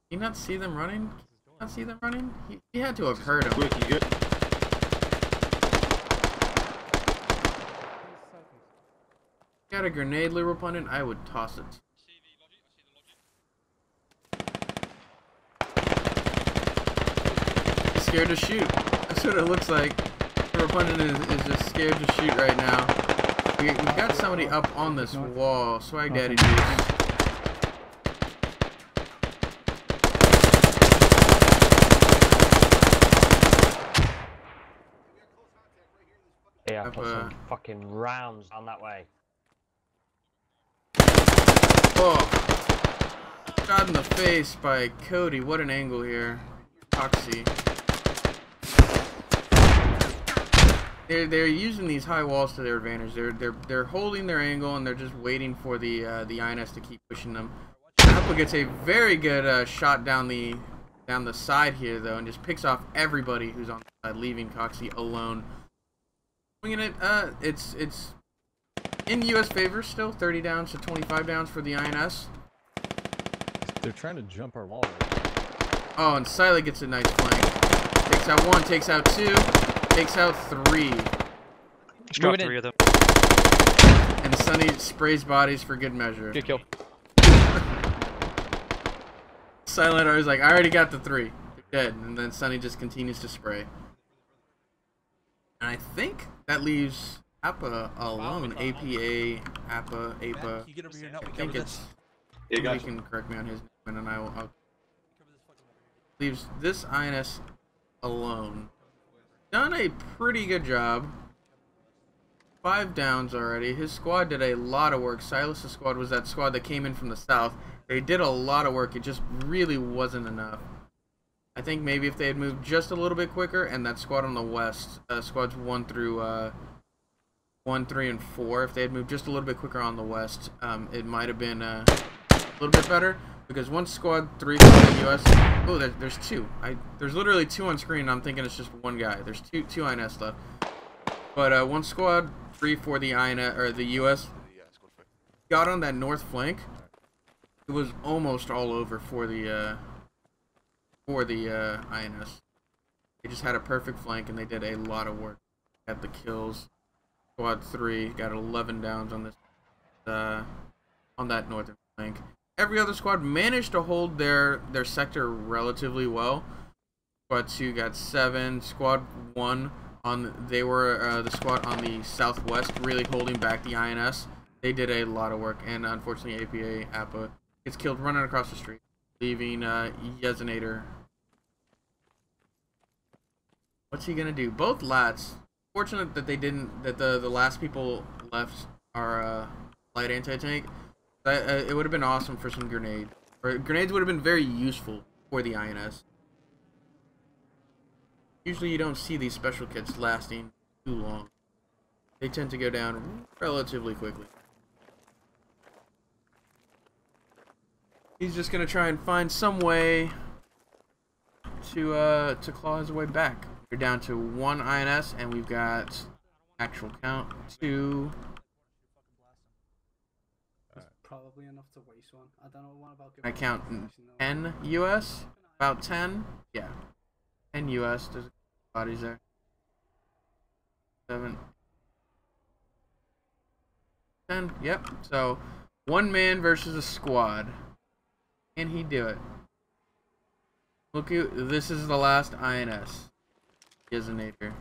You not see them running? Not see them running? He had to have heard him. Got a grenade, liberal pundit? I would toss it. Scared to shoot. That's what it looks like. The opponent is just scared to shoot right now. We've got somebody up on this wall. Swag Daddy dudes. Yeah, put some fucking rounds down that way. Oh. Shot in the face by Cody. What an angle here. Oxy. they're using these high walls to their advantage. They're holding their angle and they're just waiting for the INS to keep pushing them. Apple gets a very good shot down the side here though, and just picks off everybody who's on the side, leaving Coxie alone. Swinging it, it's in U.S. favor still, 30 downs to 25 downs for the INS. They're trying to jump our wall. Oh, and Siley gets a nice flank. Takes out 1, takes out 2, takes out 3. Just dropped 3 of them. And Sunny sprays bodies for good measure. Good kill. Silent is like, I already got the 3. They're dead. And then Sunny just continues to spray. And I think that leaves Appa alone. APA, Appa, APA. You get over here and help I me think cover it's... this. You can correct me on his name, and I'll leaves this INS alone. Done a pretty good job. 5 downs already. His squad did a lot of work. Silas's squad was that squad that came in from the south. They did a lot of work. It just really wasn't enough. I think maybe if they had moved just a little bit quicker, and that squad on the west, squads 1 through 1, 3, and 4, if they had moved just a little bit quicker on the west, it might have been a little bit better. Because one squad 3 from the U.S. Oh, there's 2. There's literally 2 on screen. I'm thinking it's just 1 guy. There's two INS left. But one squad 3 for the INS or the U.S. got on that north flank. It was almost all over for the INS. They just had a perfect flank and they did a lot of work. Got the kills. Squad 3 got 11 downs on this on that northern flank. Every other squad managed to hold their sector relatively well. Squad 2 got 7. Squad 1 they were the squad on the southwest, really holding back the INS. They did a lot of work, and unfortunately, APA gets killed running across the street, leaving Yezenator. What's he gonna do? Both lats. Fortunate that they didn't. That the last people left are light anti-tank. It would have been awesome for some grenade. Or grenades would have been very useful for the INS. Usually you don't see these special kits lasting too long. They tend to go down relatively quickly. He's just gonna try and find some way to claw his way back. We're down to 1 INS and we've got actual count 2. Probably enough to waste one. I don't know what about. I count 10 US, about 10. Yeah, 10 US. There's bodies there. 7, 10. Yep. So 1 man versus a squad. Can he do it? Look, this is the last INS. Yezenator.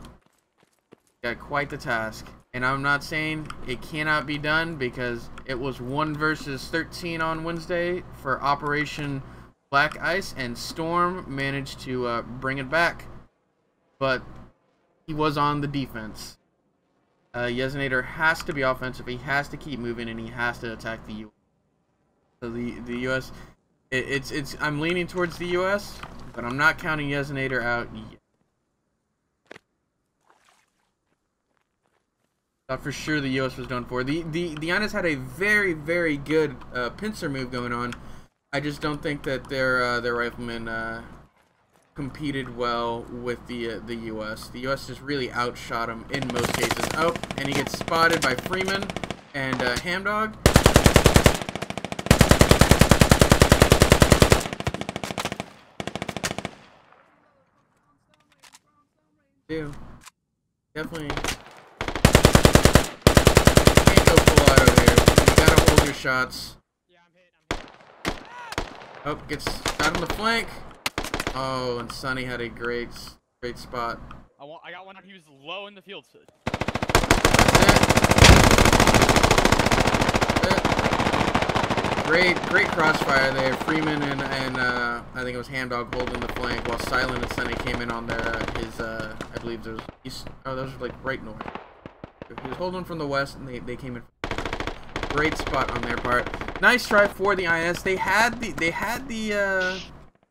Got quite the task. And I'm not saying it cannot be done because it was 1 versus 13 on Wednesday for Operation Black Ice, and Storm managed to bring it back. But he was on the defense. Yezenator has to be offensive. He has to keep moving, and he has to attack the U.S. So the U.S. I'm leaning towards the U.S., but I'm not counting Yezenator out yet. Thought for sure the U.S. was done for. The INS had a very, very good pincer move going on. I just don't think that their riflemen competed well with the U.S. The U.S. just really outshot them in most cases. Oh, and he gets spotted by Freeman and Hamdog. Definitely. Shots. Oh, gets shot on the flank. Oh, and Sonny had a great spot. I got one out. He was low in the field. Great crossfire there. Freeman and I think it was Hamdog holding the flank while Silent and Sonny came in on his I believe there was east. Oh, those were like right north. He was holding from the west, and they came in. Great spot on their part. Nice try for the INS. They had the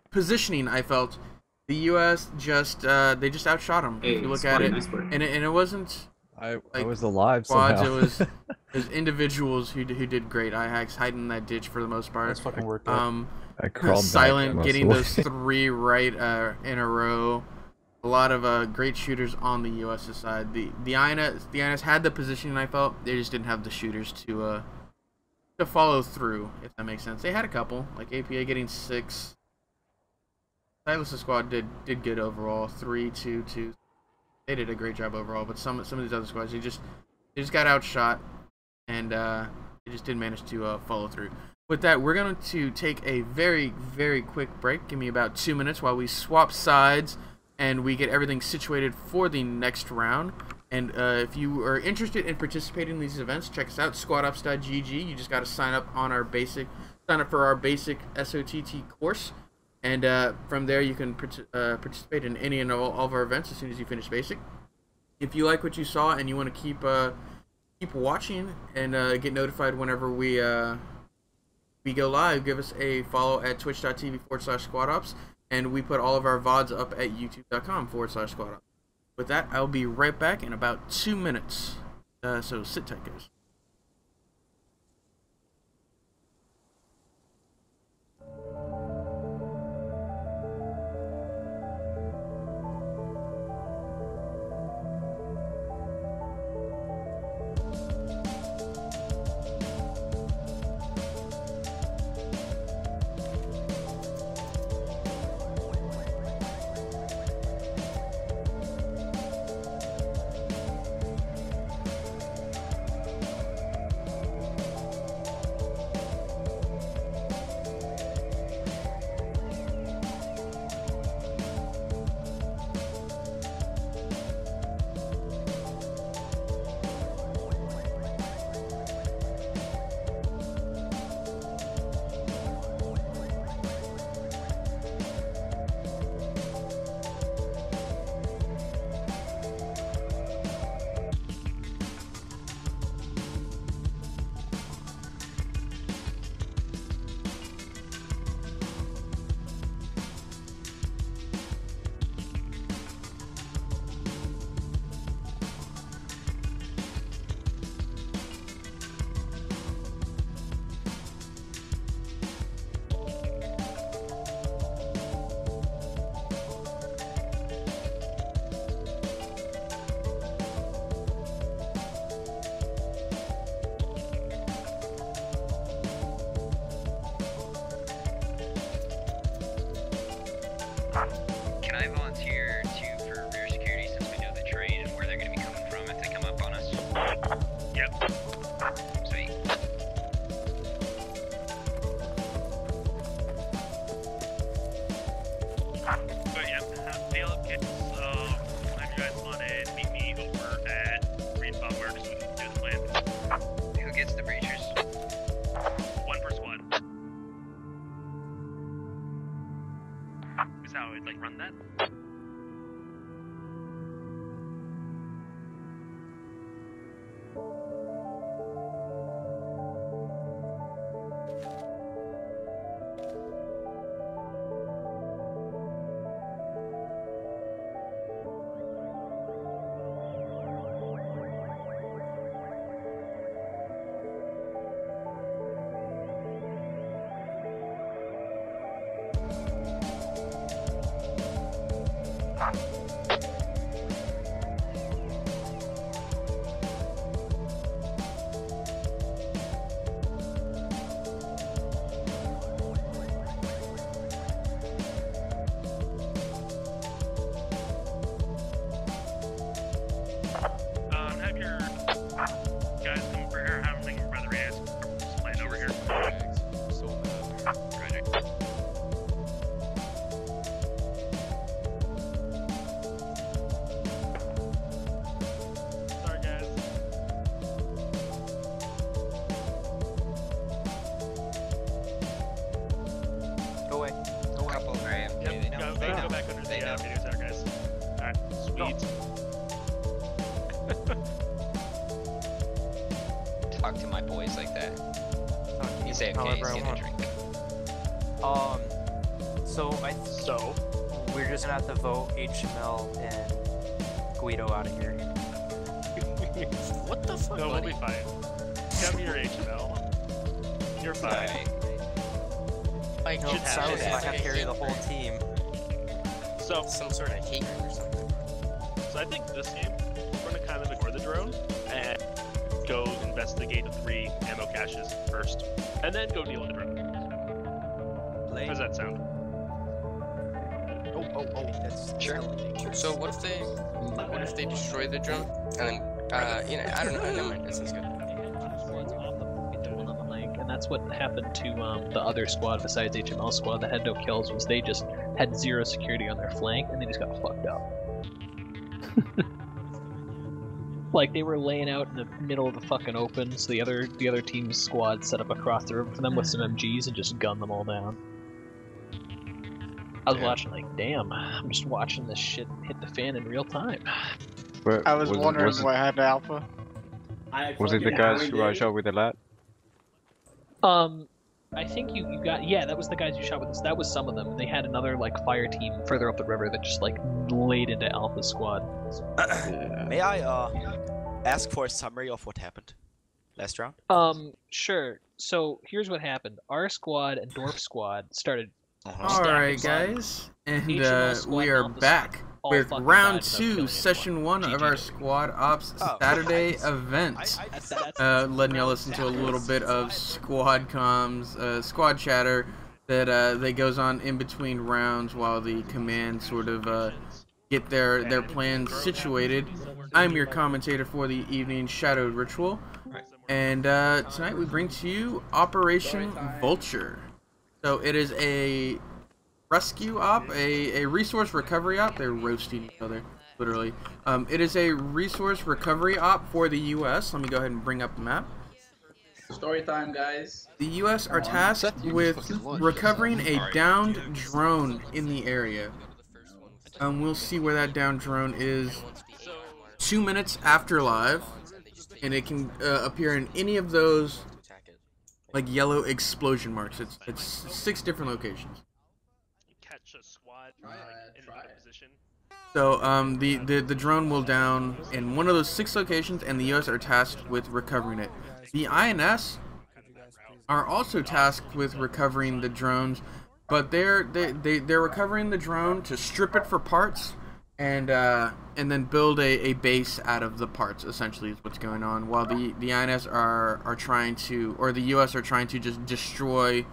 positioning. I felt The U.S. just they just outshot them. Hey, if you look at it, nice work. and it wasn't. I Like, was alive squads, somehow. it was individuals who did great. IHACs hiding in that ditch for the most part. Nice fucking work, I crawled Silent back getting most those of the way. 3 right in a row. A lot of great shooters on the U.S. side. The INS had the position, and I felt they just didn't have the shooters to follow through, if that makes sense. They had a couple, like APA getting 6. Silas' squad did good overall, 3, 2, 2. They did a great job overall, but some of these other squads, they just got outshot, and they just didn't manage to follow through. With that, we're going to take a very, very quick break. Give me about 2 minutes while we swap sides and we get everything situated for the next round. And if you are interested in participating in these events, check us out, squadops.gg. You just got to sign up for our basic SOTT course. And from there, you can participate in any and all of our events as soon as you finish basic. If you like what you saw and you want to keep watching and get notified whenever we go live, give us a follow at twitch.tv/squadops, and we put all of our VODs up at youtube.com/squadops. With that, I'll be right back in about 2 minutes. So sit tight, guys. Can I volunteer for rear security since we know the terrain and where they're going to be coming from if they come up on us? Yep. Sweet. But yeah, Caleb gets, when you guys want to meet me over at Green Bummer so we can do the plan. Who gets the breachers? 1 per squad. Is how I would like run that. Have your guys come over here. Have them brother Reyes. Just playing over here. So mad. Roger. Sorry, guys. Go away. Go away. Couple. Alright, Yep, they know. They know. go back under They the know. video tower, guys. Alright, sweet. Talk to my boys like that. He's AFK, he's however I getting a want. drink. So So, We're just gonna have to vote HML and Guido out of here. What the fuck? No, we'll be fine. Come here, HML. You're fine. Like, no, Silas might have to carry the whole team. So, some sort of hate or something. So I think this game, we're gonna kind of ignore the drone and go investigate the 3 ammo caches first, and then go deal with the drone. How does that sound? Oh, that's sure. So what if they destroy the drone and then you know, I don't know. Never mind. This is good. And that's what happened to the other squad besides HML squad that had no kills. Was they just had 0 security on their flank and they just got fucked up. Like they were laying out in the middle of the fucking open, so the other team's squad set up across the river for them with some MGs and just gunned them all down. I was watching like, damn, I'm just watching this shit hit the fan in real time. But I was wondering what happened to Alpha. Was it the guys who I shot with the lat? I think you got, yeah, that was the guys you shot with us. That was some of them. They had another like fire team further up the river that just like laid into Alpha's squad. May I ask for a summary of what happened last round? Sure. So here's what happened. Our squad and Dorf squad started. Alright, guys, and we are back with round 2, session 1 of our Squad Ops Saturday event. Letting y'all listen to a little bit of squad comms, squad chatter that goes on in between rounds while the command sort of get their plans situated. I'm your commentator for the evening, ShadowedRitual, and tonight we bring to you Operation Vulture. So it is a rescue op, a resource recovery op. They're roasting each other, literally. It is a resource recovery op for the U.S. Let me go ahead and bring up the map. Story time, guys. The U.S. are tasked with recovering a downed drone in the area. We'll see where that downed drone is 2 minutes after live, and it can appear in any of those like yellow explosion marks. It's 6 different locations. Catch a squad in position. So the drone will down in one of those 6 locations, and the U.S. are tasked with recovering it. The INS are also tasked with recovering the drones, but they're recovering the drone to strip it for parts and then build a base out of the parts. Essentially, is what's going on. While the INS are trying to, or the U.S. are trying to just destroy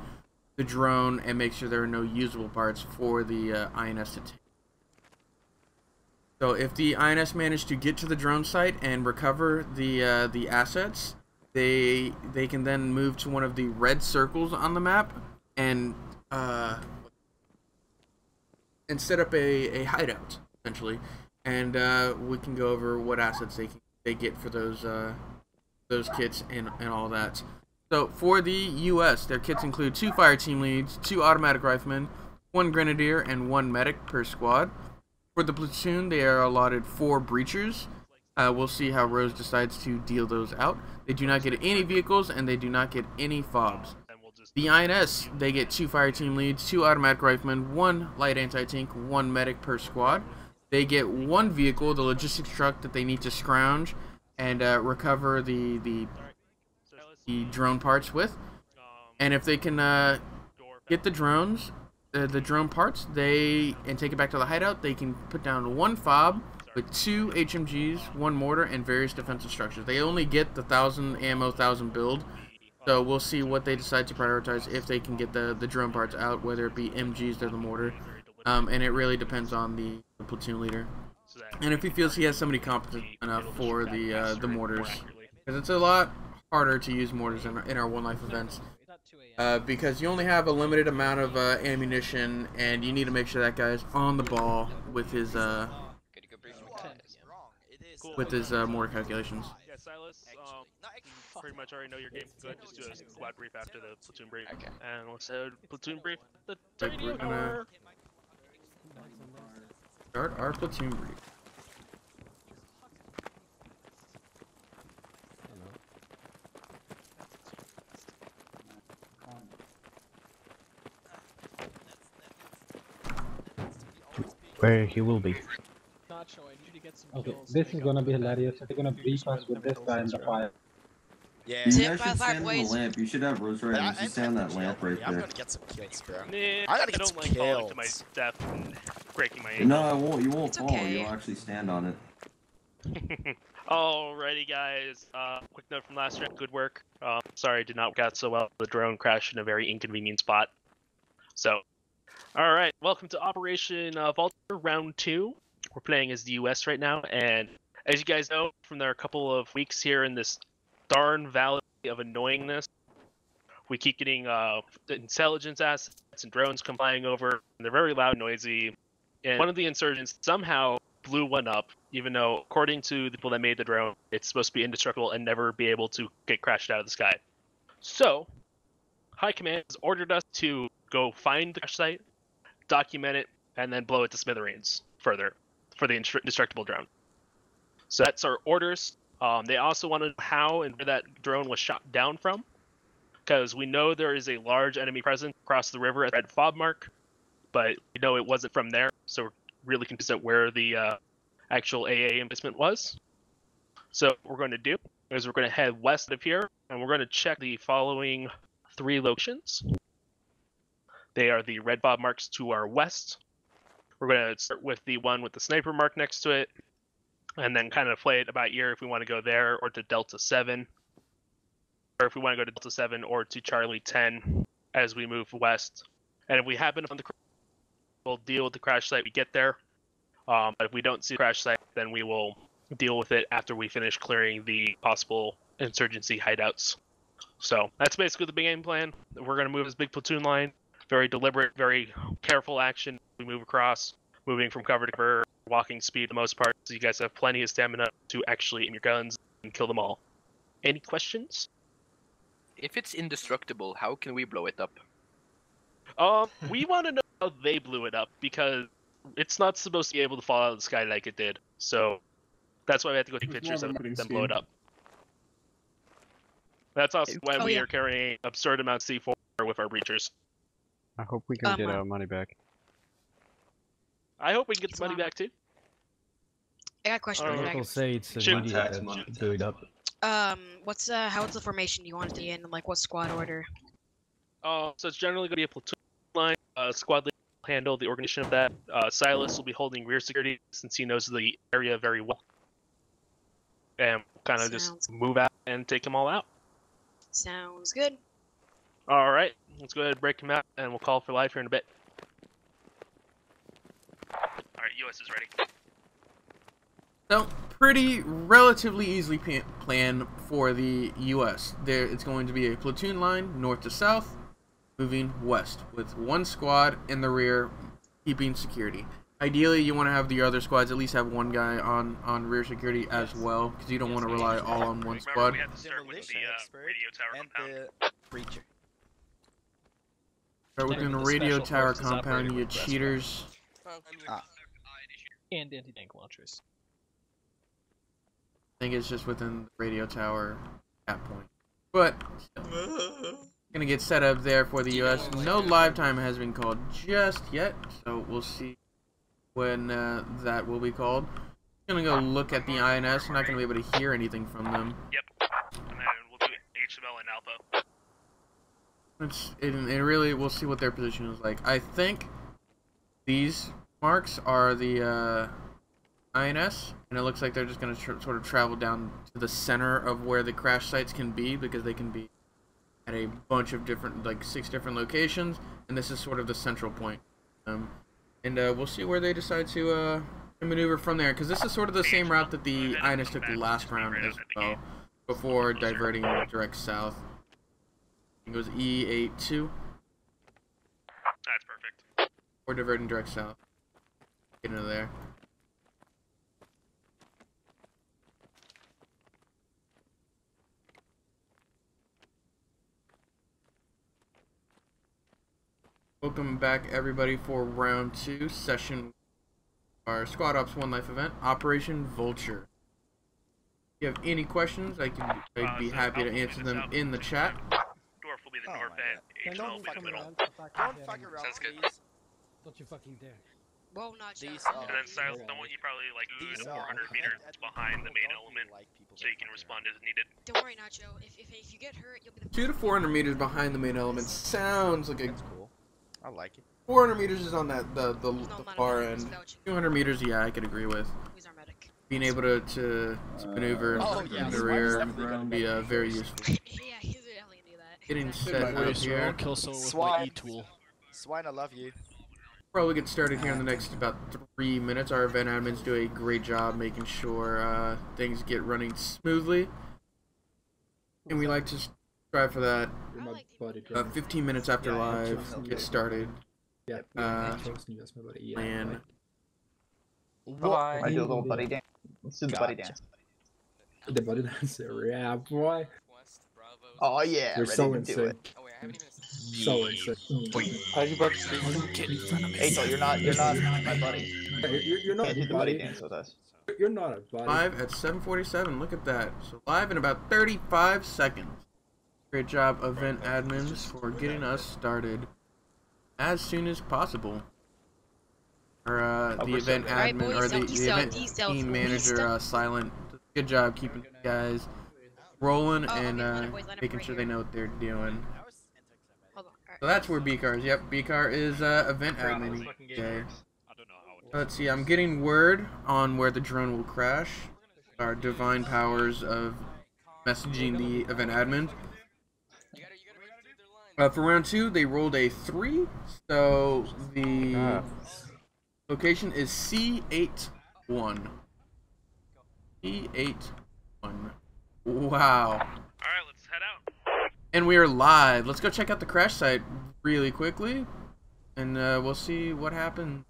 the drone and make sure there are no usable parts for the INS to take. So if the INS manage to get to the drone site and recover the assets, they can then move to one of the red circles on the map and set up a hideout, essentially, and we can go over what assets they get for those kits and all that. So for the U.S., their kits include 2 fire team leads, 2 automatic riflemen, 1 grenadier, and 1 medic per squad. For the platoon, they are allotted 4 breachers. We'll see how Rose decides to deal those out. They do not get any vehicles, and they do not get any fobs. The INS, they get 2 fire team leads, 2 automatic riflemen, 1 light anti-tank, 1 medic per squad. They get 1 vehicle, the logistics truck that they need to scrounge and recover the drone parts with. And if they can get the drones, the drone parts, and take it back to the hideout, they can put down 1 fob with 2 HMGs, 1 mortar, and various defensive structures. They only get the 1,000 ammo, 1,000 build. So we'll see what they decide to prioritize if they can get the drone parts out, whether it be MGs or the mortar. And it really depends on the platoon leader. And if he feels he has somebody competent enough for the mortars. Because it's a lot harder to use mortars in our One Life events. Because you only have a limited amount of ammunition, and you need to make sure that guy's on the ball with his mortar calculations. Yeah, Silas, pretty much already know your game's good. Just do a squad brief after the platoon brief. Okay. And we'll say platoon brief. We're gonna start our platoon brief. Where he will be. Nacho, I need to get some Okay, kills. this is gonna be hilarious. They're gonna brief us with this guy in the fire. Yeah. You guys should stand on the lamp. You should have Rosary and just stand on that lamp right I'm there. gonna get some kills, bro. Nah, I gotta get don't some like falling to my kills. death and breaking my ankle. No, I won't. You won't It's fall. okay. You'll actually stand on it. Alrighty, guys. Quick note from last round. Good work. Sorry, it did not work out so well. The drone crashed in a very inconvenient spot. So, alright. Welcome to Operation Vulture Round 2. We're playing as the US right now, and as you guys know, from there a couple of weeks here in this darn valley of annoyingness, we keep getting intelligence assets and drones come flying over, and they're very loud and noisy. And one of the insurgents somehow blew one up, even though, according to the people that made the drone, it's supposed to be indestructible and never be able to get crashed out of the sky. So, High Command has ordered us to go find the crash site, document it, and then blow it to smithereens further for the indestructible drone. So that's our orders. They also want to know how and where that drone was shot down from, because we know there is a large enemy presence across the river at Red Fob Mark, but we know it wasn't from there, so we're really confused at where the actual AA emplacement was. So what we're going to do is we're going to head west of here, and we're going to check the following 3 locations. They are the Red Fob Marks to our west. We're going to start with the one with the sniper mark next to it, and then kind of play it about ear if we want to go there or to Delta 7, or if we want to go to Delta 7 or to Charlie 10 as we move west. And if we happen on the crash, we'll deal with the crash site when we get there. But if we don't see the crash site, then we will deal with it after we finish clearing the possible insurgency hideouts. So that's basically the game plan. We're going to move this big platoon line. Very deliberate, very careful action. We move across, moving from cover to cover, walking speed for the most part, so you guys have plenty of stamina to actually aim your guns and kill them all. Any questions? If it's indestructible, how can we blow it up? We want to know how they blew it up, because it's not supposed to be able to fall out of the sky like it did. So that's why we have to go take pictures of them blow it up. That's also why we are carrying absurd amounts of C4 with our breachers. I hope we can get our money back. I hope we can get the money back too. I got a question for you. Locals say it's immediate to do it up. What's how's the formation you want it to be in? Like, what squad order? So it's generally going to be a platoon line. Squad leader will handle the organization of that. Silas will be holding rear security since he knows the area very well. And we'll kind of just move out and take them all out. Sounds good. Alright, let's go ahead and break him out, and we'll call for live here in a bit. Alright, US is ready. So, pretty relatively easily planned for the US. It's going to be a platoon line, north to south, moving west, with one squad in the rear, keeping security. Ideally, you want to have the other squads at least have one guy on rear security as well, because you don't want to rely all on one squad. We have to start with the radio tower compound. Breacher. Start within the radio tower compound, you cheaters. And anti-tank launchers. I think it's just within the radio tower at point. But still. Gonna get set up there for the US. No live time has been called just yet, so we'll see when that will be called. Gonna go look at the INS. I'm not gonna be able to hear anything from them. Yep. And then we'll do HML and Alpha. It really, we'll see what their position is like. I think these marks are the INS, and it looks like they're just going to sort of travel down to the center of where the crash sites can be, because they can be at a bunch of different, like 6 different locations, and this is sort of the central point. And we'll see where they decide to maneuver from there, because this is sort of the same route that the INS took the last round as well, before diverting direct south. It goes E82. That's perfect. Or diverting direct south. Get into there. Welcome back, everybody, for round 2 session. Our Squad Ops 1 Life event, Operation Vulture. If you have any questions, I'd be happy to answer them in the chat. Dwarf will be the north end. Don't fuck middle. around. Sounds good. Don't you fucking dare. Whoa, Nacho. These, And then Silas, I want you probably like 400 meters behind the main element, so you can respond as needed. Don't worry, Nacho. If you get hurt, you'll be the 200 to 400 meters behind the main element sounds like a. That's cool. I like it. 400 meters is on that the far end. 200 meters, yeah, I could agree with. He's our medic. Being able to maneuver in the rear would be very useful. Yeah, he's really gonna do that. Getting set up here. Kill someone with Swine. my E-tool. Swine, I love you. Probably get started here in the next about 3 minutes. Our event admins do a great job making sure things get running smoothly, and we like to strive for that. 15 minutes after live, get started. Plan. Bye. I do a little buddy dance. Let's do the buddy dance. The buddy dance, yeah, boy. Oh yeah, You're ready so to do insane. it. So insane. Are you about to speak? Get in front of me. Angel, you're not my buddy. You're not Can't do a the buddy buddy. dance with us. You're not a buddy. Live at 7:47. Look at that. So live in about 35 seconds. Great job, event admins, for getting us started as soon as possible. Or the event admin or the event team manager, Silent. Good job keeping you guys rolling and making sure they know what they're doing. So that's where B-Car is. Yep, B-Car is event admin. Okay. Let's see, I'm getting word on where the drone will crash. Our divine powers of messaging the event admin. For round 2, they rolled a 3, so the location is C81. C81. Wow. Alright, let's head out. And we are live. Let's go check out the crash site really quickly, and we'll see what happens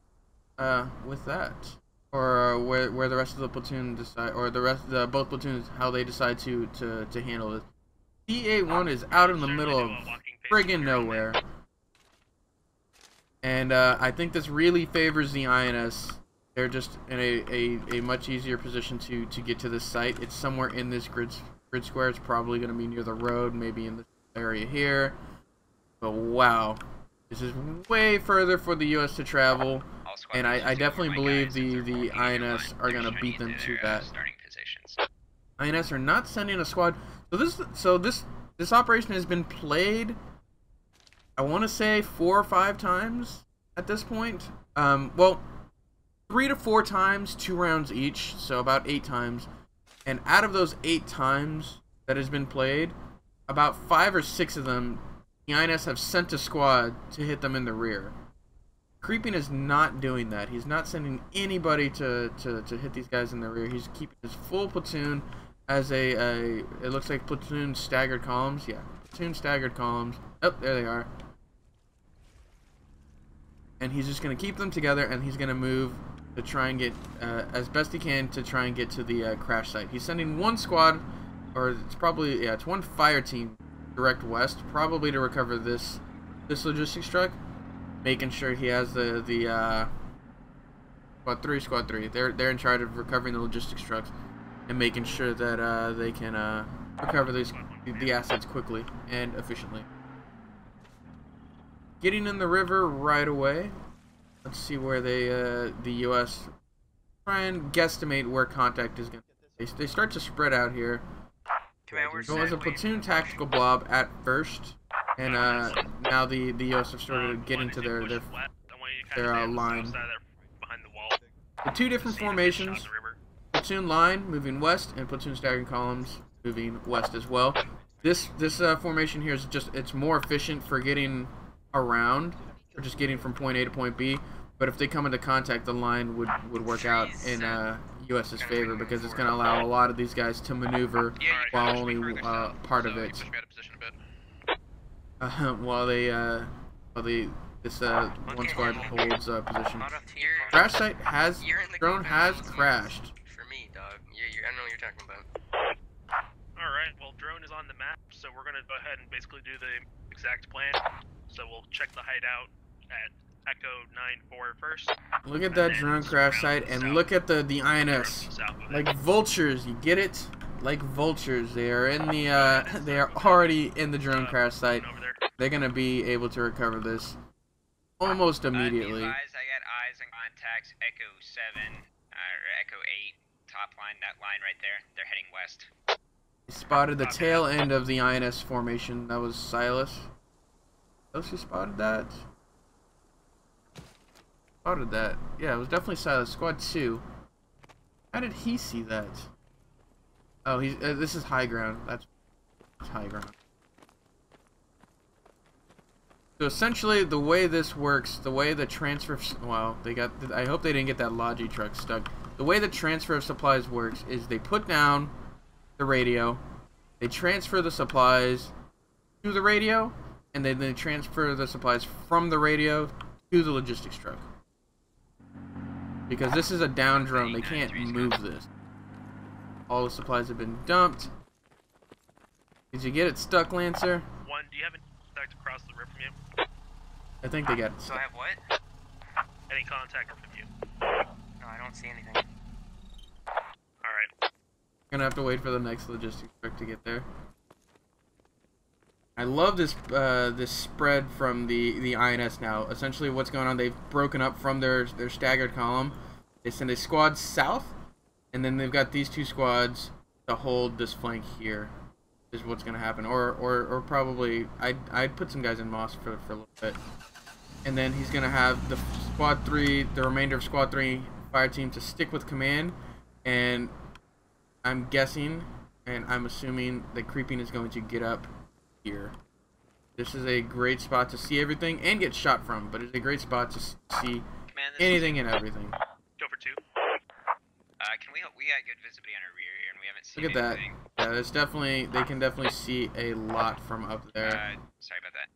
with that, or where the rest of the platoon decide, or both platoons, how they decide to handle it. CA1 is out in the middle of friggin' nowhere, and I think this really favors the INS. They're just in a much easier position to get to this site. It's somewhere in this grid square. It's probably going to be near the road, maybe in this area here. But wow, this is way further for the U.S. to travel, and I definitely believe the INS are going to beat them to that. INS are not sending a squad. So this operation has been played, I want to say 4 or 5 times at this point. Well, 3 to 4 times, 2 rounds each, so about 8 times. And out of those 8 times that has been played, about 5 or 6 of them, the INS have sent a squad to hit them in the rear. Creeping is not doing that. He's not sending anybody to hit these guys in the rear. He's keeping his full platoon as it looks like platoon staggered columns. Yeah, platoon staggered columns. Oh, there they are. And he's just going to keep them together, and he's going to move to try and get, as best he can, to try and get to the crash site. He's sending 1 squad, or it's probably, yeah, it's 1 fire team direct west, probably to recover this logistics truck, making sure he has the squad 3. They're in charge of recovering the logistics trucks and making sure that they can recover the assets quickly and efficiently. Getting in the river right away. Let's see where the U.S. try and guesstimate where contact is going to be. They start to spread out here. So it was a platoon tactical blob at first, and now the U.S. have started getting to their line. The 2 different formations: platoon line moving west, and platoon staggering columns moving west as well. This formation here is it's more efficient for getting around, or just getting from point A to point B. But if they come into contact, the line would work out in US's favor, because it's going to allow a lot of these guys to maneuver while only part of it. While this 1 squad holds position. Crash site drone has crashed. For me, dog. I know what you're talking about. Alright, well, drone is on the map, so we're gonna go ahead and basically do the exact plan. So we'll check the hideout at Echo 9-4 first. Look at that drone crash site, and look at the INS. Like vultures, you get it? Like vultures. They are in the they are already in the drone crash site. They're gonna be able to recover this almost immediately. I got eyes and contacts, Echo 7, or Echo 8, top line, that line right there. They're heading west. Spotted the tail end of the INS formation. That was Silas. Else who spotted that? Spotted that. Yeah, it was definitely Silas. Squad 2. How did he see that? Oh, he's. This is high ground. That's high ground. So essentially, the way this works, the way the transfer. Wow, they got. I hope they didn't get that Logi truck stuck. The way the transfer of supplies works is they put down the radio, they transfer the supplies to the radio, and then they transfer the supplies from the radio to the logistics truck. Because this is a down drone, they can't move this. All the supplies have been dumped. Did you get it stuck, Lancer? One, do you have any contact across the river from you? I think they got it So stuck. I have what? Any contact from you? No, I don't see anything. Alright. Gonna have to wait for the next logistics truck to get there. I love this this spread from the INS now. Essentially what's going on, they've broken up from their staggered column. They send a squad south, and then they've got these two squads to hold this flank here. Is what's gonna happen. Or probably I'd put some guys in Moss for a little bit. And then he's gonna have the squad 3, the remainder of squad 3 fire team to stick with command, and I'm guessing and I'm assuming that creeping is going to get up here. This is a great spot to see everything and get shot from, but it's a great spot to see anything and everything. Go for 2. We got good visibility on our rear here, and we haven't seen Look at that. anything. Yeah, there's definitely, they can definitely see a lot from up there. Sorry about that.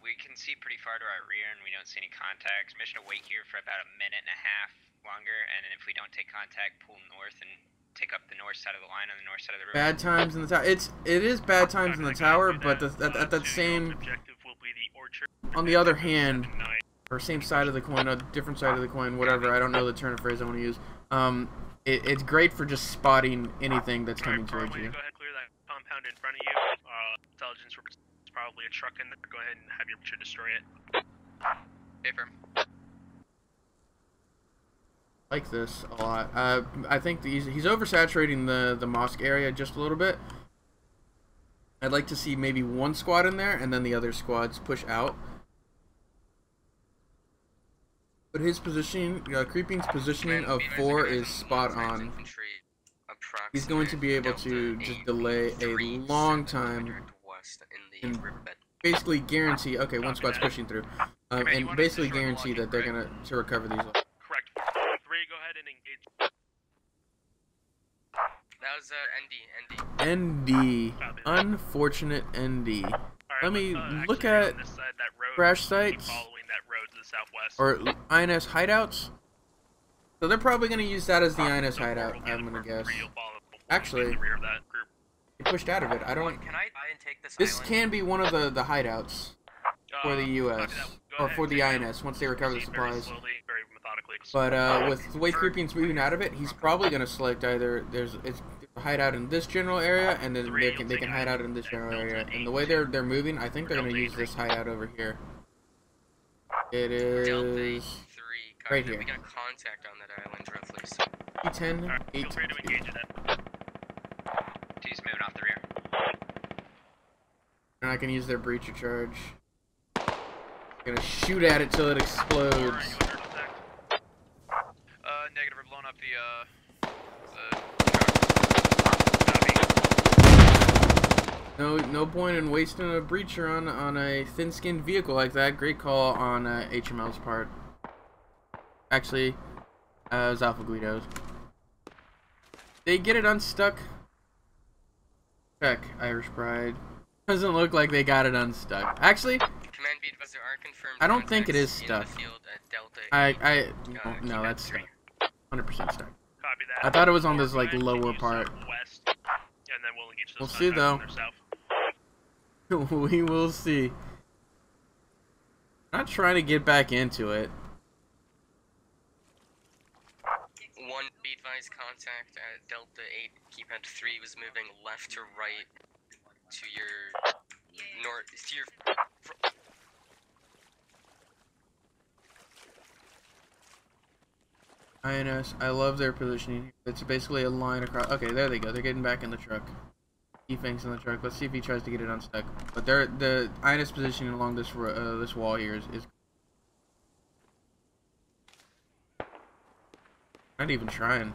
We can see pretty far to our rear, and we don't see any contacts. Mission to wait here for about a minute and a half longer, and then if we don't take contact, pull north and take up the north side of the line on the north side of the river. Bad times in the tower. It is bad times in the tower, but at that same, on the other hand, or same side of the coin, a different side of the coin, whatever. I don't know the turn of phrase I want to use. It's great for just spotting anything that's coming towards you. Go ahead, clear that compound in front of you. Intelligence reports probably a truck in there. Go ahead and have your Vulture destroy it. Affirm. Like this a lot. I think he's oversaturating the mosque area just a little bit. I'd like to see maybe one squad in there and then the other squads push out. But his positioning, Creeping's positioning of 4 is spot on. He's going to be able to just delay a long time and basically guarantee, okay, one squad's pushing through, and basically guarantee that they're going to recover these. Correct. 3, go ahead and engage. That was ND. Unfortunate ND. Let me look at crash sites or INS hideouts. So they're probably going to use that as the INS hideout, I'm going to guess. Actually, they pushed out of it. I don't... This can be one of the hideouts for the US, or for the INS, once they recover the supplies. But with the way Creeping's moving out of it, he's probably going to select either it's a hideout in this general area, and then they can hide out in this general area. And the way they're moving, I think they're going to use this hideout over here. It is right here. We got contact on that island roughly. So. T10, 8. He's moving off the rear. And I can use their breacher charge. I'm gonna shoot at it till it explodes. Negative, we're blowing up No point in wasting a breacher on a thin-skinned vehicle like that. Great call on HML's part. Actually, it was Alpha Guido's. They get it unstuck. Check, Irish Pride. Doesn't look like they got it unstuck. Actually, Command beat advisor are confirmed. I don't think it is stuck. Delta no, that's stuck. 100% stuck. I thought it was on this like lower part. We'll see though. We will see. I'm not trying to get back into it. One, be advised, contact at Delta 8, keypad 3 was moving left to right to your north, to your... INS, I love their positioning. It's basically a line across. Okay, there they go. They're getting back in the truck. Defang's in the truck. Let's see if he tries to get it unstuck. But the INS positioning along this this wall here is not even trying.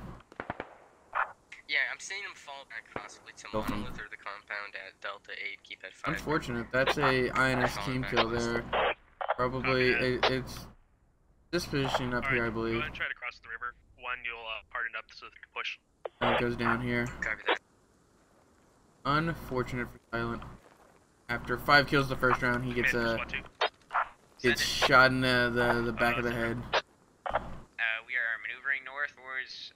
Yeah, I'm seeing him fall back possibly to Monolith or the compound at Delta 8. Keep that 5. Unfortunate. That's a INS team kill there. Probably it's this position up here, I believe. Go ahead and try to cross the river. One, you'll harden up so they can push. And it goes down here. Copy that. Unfortunate for Silent. After 5 kills the first round, he gets shot in the back of the head. We are maneuvering north towards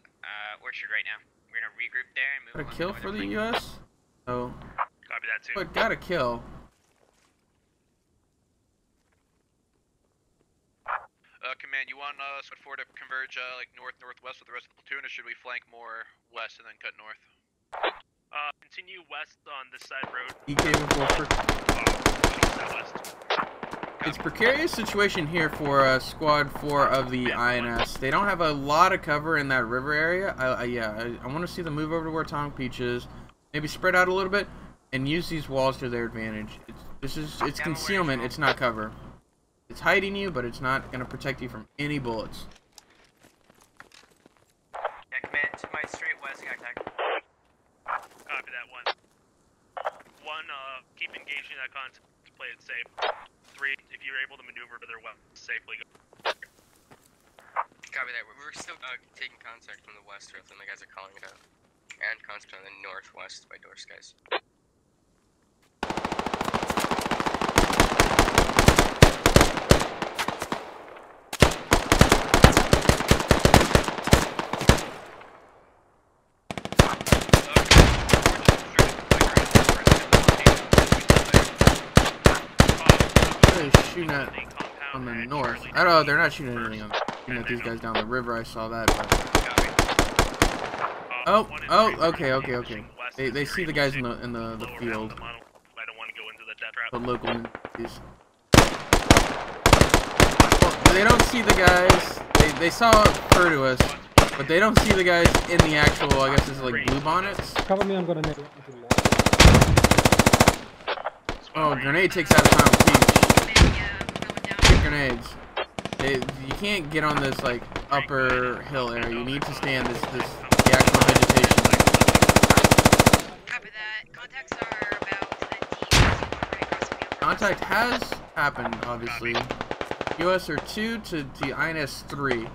Orchard right now. We're gonna regroup there and move. Got a kill for the U.S. Oh. Copy that too. But got a kill. Command, you want Squad 4 to converge like northwest with the rest of the platoon, or should we flank more west and then cut north? Continue west on this side road. It's a precarious situation here for Squad 4 of the INS. They don't have a lot of cover in that river area. I want to see them move over to where Tongue Peach is. Maybe spread out a little bit and use these walls to their advantage. It's concealment. It's not cover. It's hiding you, but it's not going to protect you from any bullets. Yeah, command to my straight west contact. Copy that one. One, keep engaging that contact to play it safe. 3, if you're able to maneuver to their west safely, go. Copy that. We're still taking contact from the west, or if the guys are calling it out. And contact on the northwest by door skies. Shooting at on the north. I don't know, they're not shooting anything on shooting at these guys down the river. I saw that. But... okay. They see the guys in the field. The local communities. Well, they don't see the guys. They saw refer to us, but they don't see the guys in the actual. I guess it's like blue bonnets. Cover me, I'm gonna make it. Oh, grenade takes out a Tunnel Peach. Grenades. You can't get on this like upper hill area. You need to stay in the actual vegetation. Copy that. Contacts are about Contact has happened, obviously. US are 2 to the INS 3.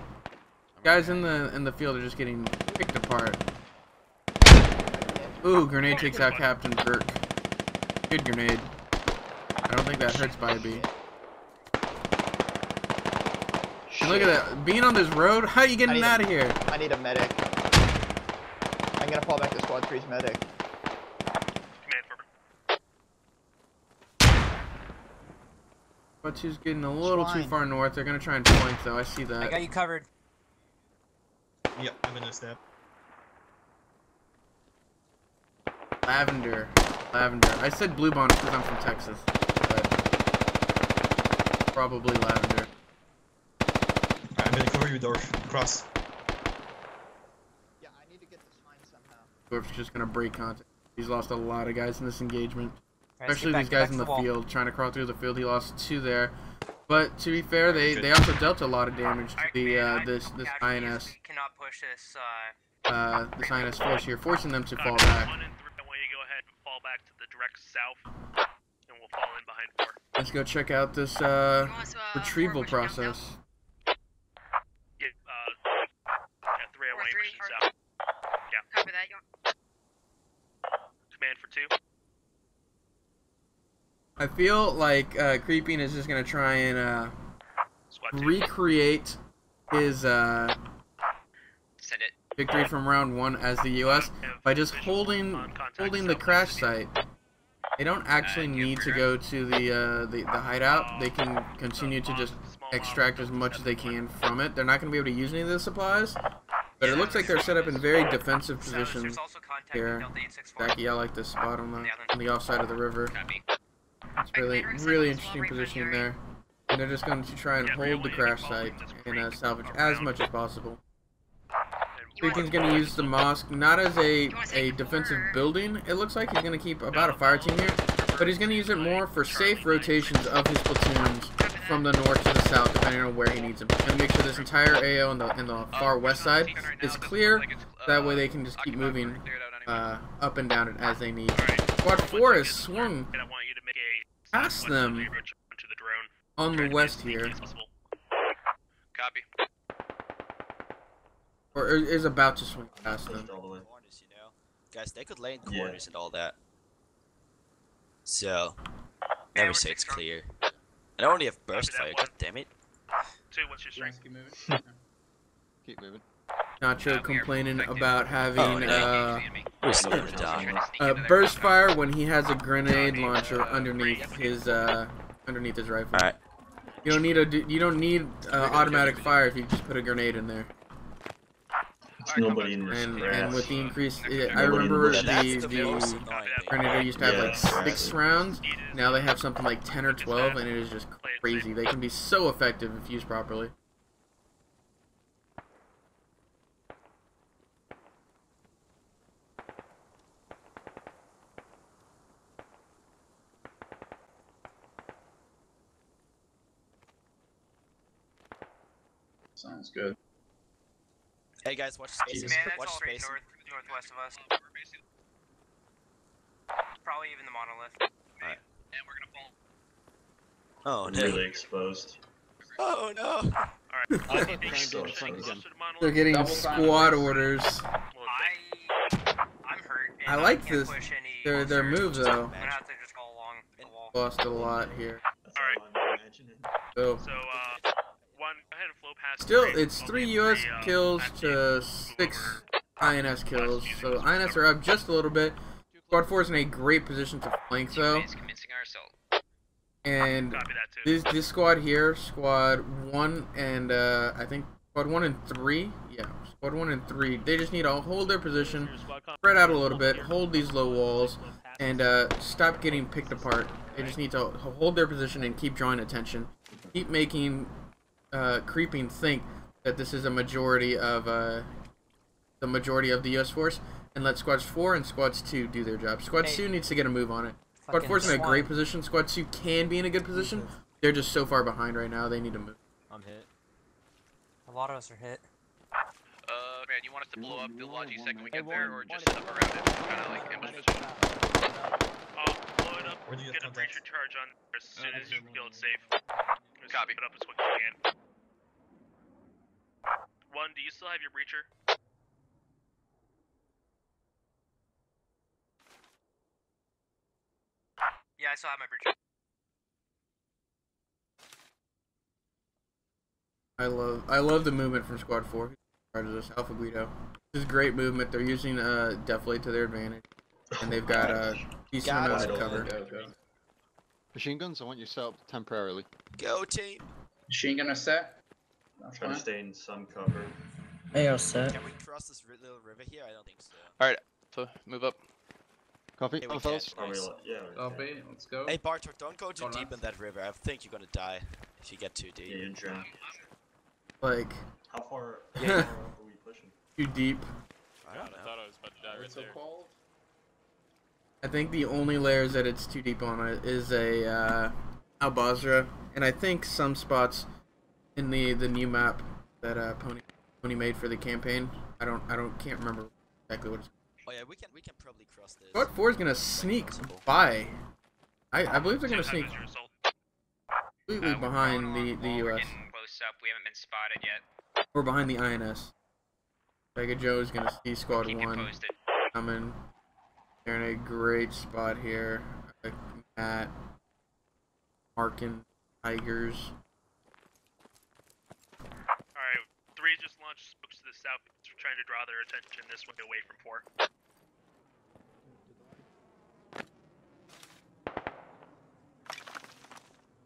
Guys in the field are just getting picked apart. Ooh, grenade takes out Captain Burke. Good grenade. I don't think that hurts Bybee. And look at that. Being on this road, how are you getting out of here? I need a medic. I'm gonna fall back to Squad 3's medic. Squad 2's getting a little too far north. They're gonna try and flank though. I see that. I got you covered. Yep, I'm in a step. Lavender. I said blue bonnet because I'm from Texas. But probably lavender. I'm gonna cover you, Dorf. Cross. Yeah, I need to get this line somehow. Dorf's just gonna break contact. He's lost a lot of guys in this engagement. Right, Especially these guys in the field, trying to crawl through the field. He lost 2 there. But to be fair, they also dealt a lot of damage to the this INS. Cannot push this this INS force here, forcing them to fall back. 1 and 3, I want you to go ahead and fall back to the direct south, and we'll fall in behind 4. Let's go check out this retrieval process. Yeah, 3, I want you pushing south. Yeah. Copy that. Command for 2. I feel like Creeping is just gonna try and recreate his victory from round 1 as the U.S. by just holding the crash site. They don't actually need to go to the hideout. They can continue to just extract as much as they can from it. They're not going to be able to use any of the supplies, but it looks like they're set up in very defensive positions here. Becky, I like this spot on the offside of the river. It's really interesting positioning there. And they're just going to try and hold the crash site and salvage as much as possible. Creeping's gonna use the mosque not as a defensive building. It looks like he's gonna keep about a fire team here, but he's gonna use it more for safe rotations of his platoons from the north to the south, depending on where he needs them. He's gonna make sure this entire AO in the far west side is clear. That way they can just keep moving up and down it as they need. Squad 4 has swung past them on the west here. Copy. Or is about to swing past them. Guys, they could lay in corners and all that. So, never say it's clear. And I only have burst fire, god damn it. 2, what's your strength? Keep moving. Nacho complaining about having burst fire when he has a grenade launcher underneath his rifle. Alright. You don't need automatic fire if you just put a grenade in there. Nobody in this and with the increase, I remember the Predator used to have like 6 rounds. Now they have something like 10 or 12, and it is just crazy. They can be so effective if used properly. Sounds good. Hey guys, watch spaces. Man, that's Watch all straight spaces. northwest of us. Probably even the monolith. Alright. And we're gonna fall. Oh no. Really exposed. Oh no. Alright. They're getting squad orders. I'm hurt. I like this. Their move though. I'm gonna have to just go along the wall. Lost a lot here. Alright. So, one, go ahead and flow past. still, it's 3 US kills to 6 INS kills. So INS are up just a little bit. Squad 4 is in a great position to flank though. And this squad here, Squad 1 and I think Squad 1 and 3, yeah, Squad 1 and 3, they just need to hold their position, spread out a little bit, hold these low walls, and stop getting picked apart. They just need to hold their position and keep drawing attention. Keep making Creeping think that this is a majority of the US force, and let Squads 4 and Squads 2 do their job. Squad 2 needs to get a move on it. Squad 4 is in a great position. Squad 2 can be in a good position. They're just so far behind right now. They need to move. I'm hit. A lot of us are hit. Man, you want us to blow up the Logi second we get there, or just set up around it? Kind of like ambush position. Blow it up. Get a breacher charge on as soon as you feel it's safe. Copy. Put up as quick as you can. 1, do you still have your breacher? Yeah, I still have my breacher. I love the movement from Squad 4. Part of this Alpha Guido. This is great movement. They're using deflate to their advantage, and they've got a decent amount of cover. Machine guns, I want you set up temporarily. Go team. Machine gun is set. Try to stay in some cover. AO set. Can we cross this little river here? I don't think so. Alright, so move up. Copy, Hey, we fellas. can't, nice. Copy, let's go. Hey Bartok, don't go too deep in that river. I think you're gonna die if you get too deep. Yeah, you're drowned. Like, how far are we pushing? Too deep. I don't know. I thought I was about to die right there. I think the only layers that it's too deep on it is a Al-Basra, and I think some spots in the new map that Pony made for the campaign. Can't remember exactly what it's. Oh yeah, we can probably cross this. Squad 4 is gonna sneak by. I believe they're gonna sneak completely behind the US. We're getting close up. We haven't been spotted yet. Or behind the INS. Vega Joe is gonna see Squad 1 coming. They're in a great spot here. Matt, Markin, Tigers. Alright, 3 just launched spokes to the south, trying to draw their attention this way away from 4.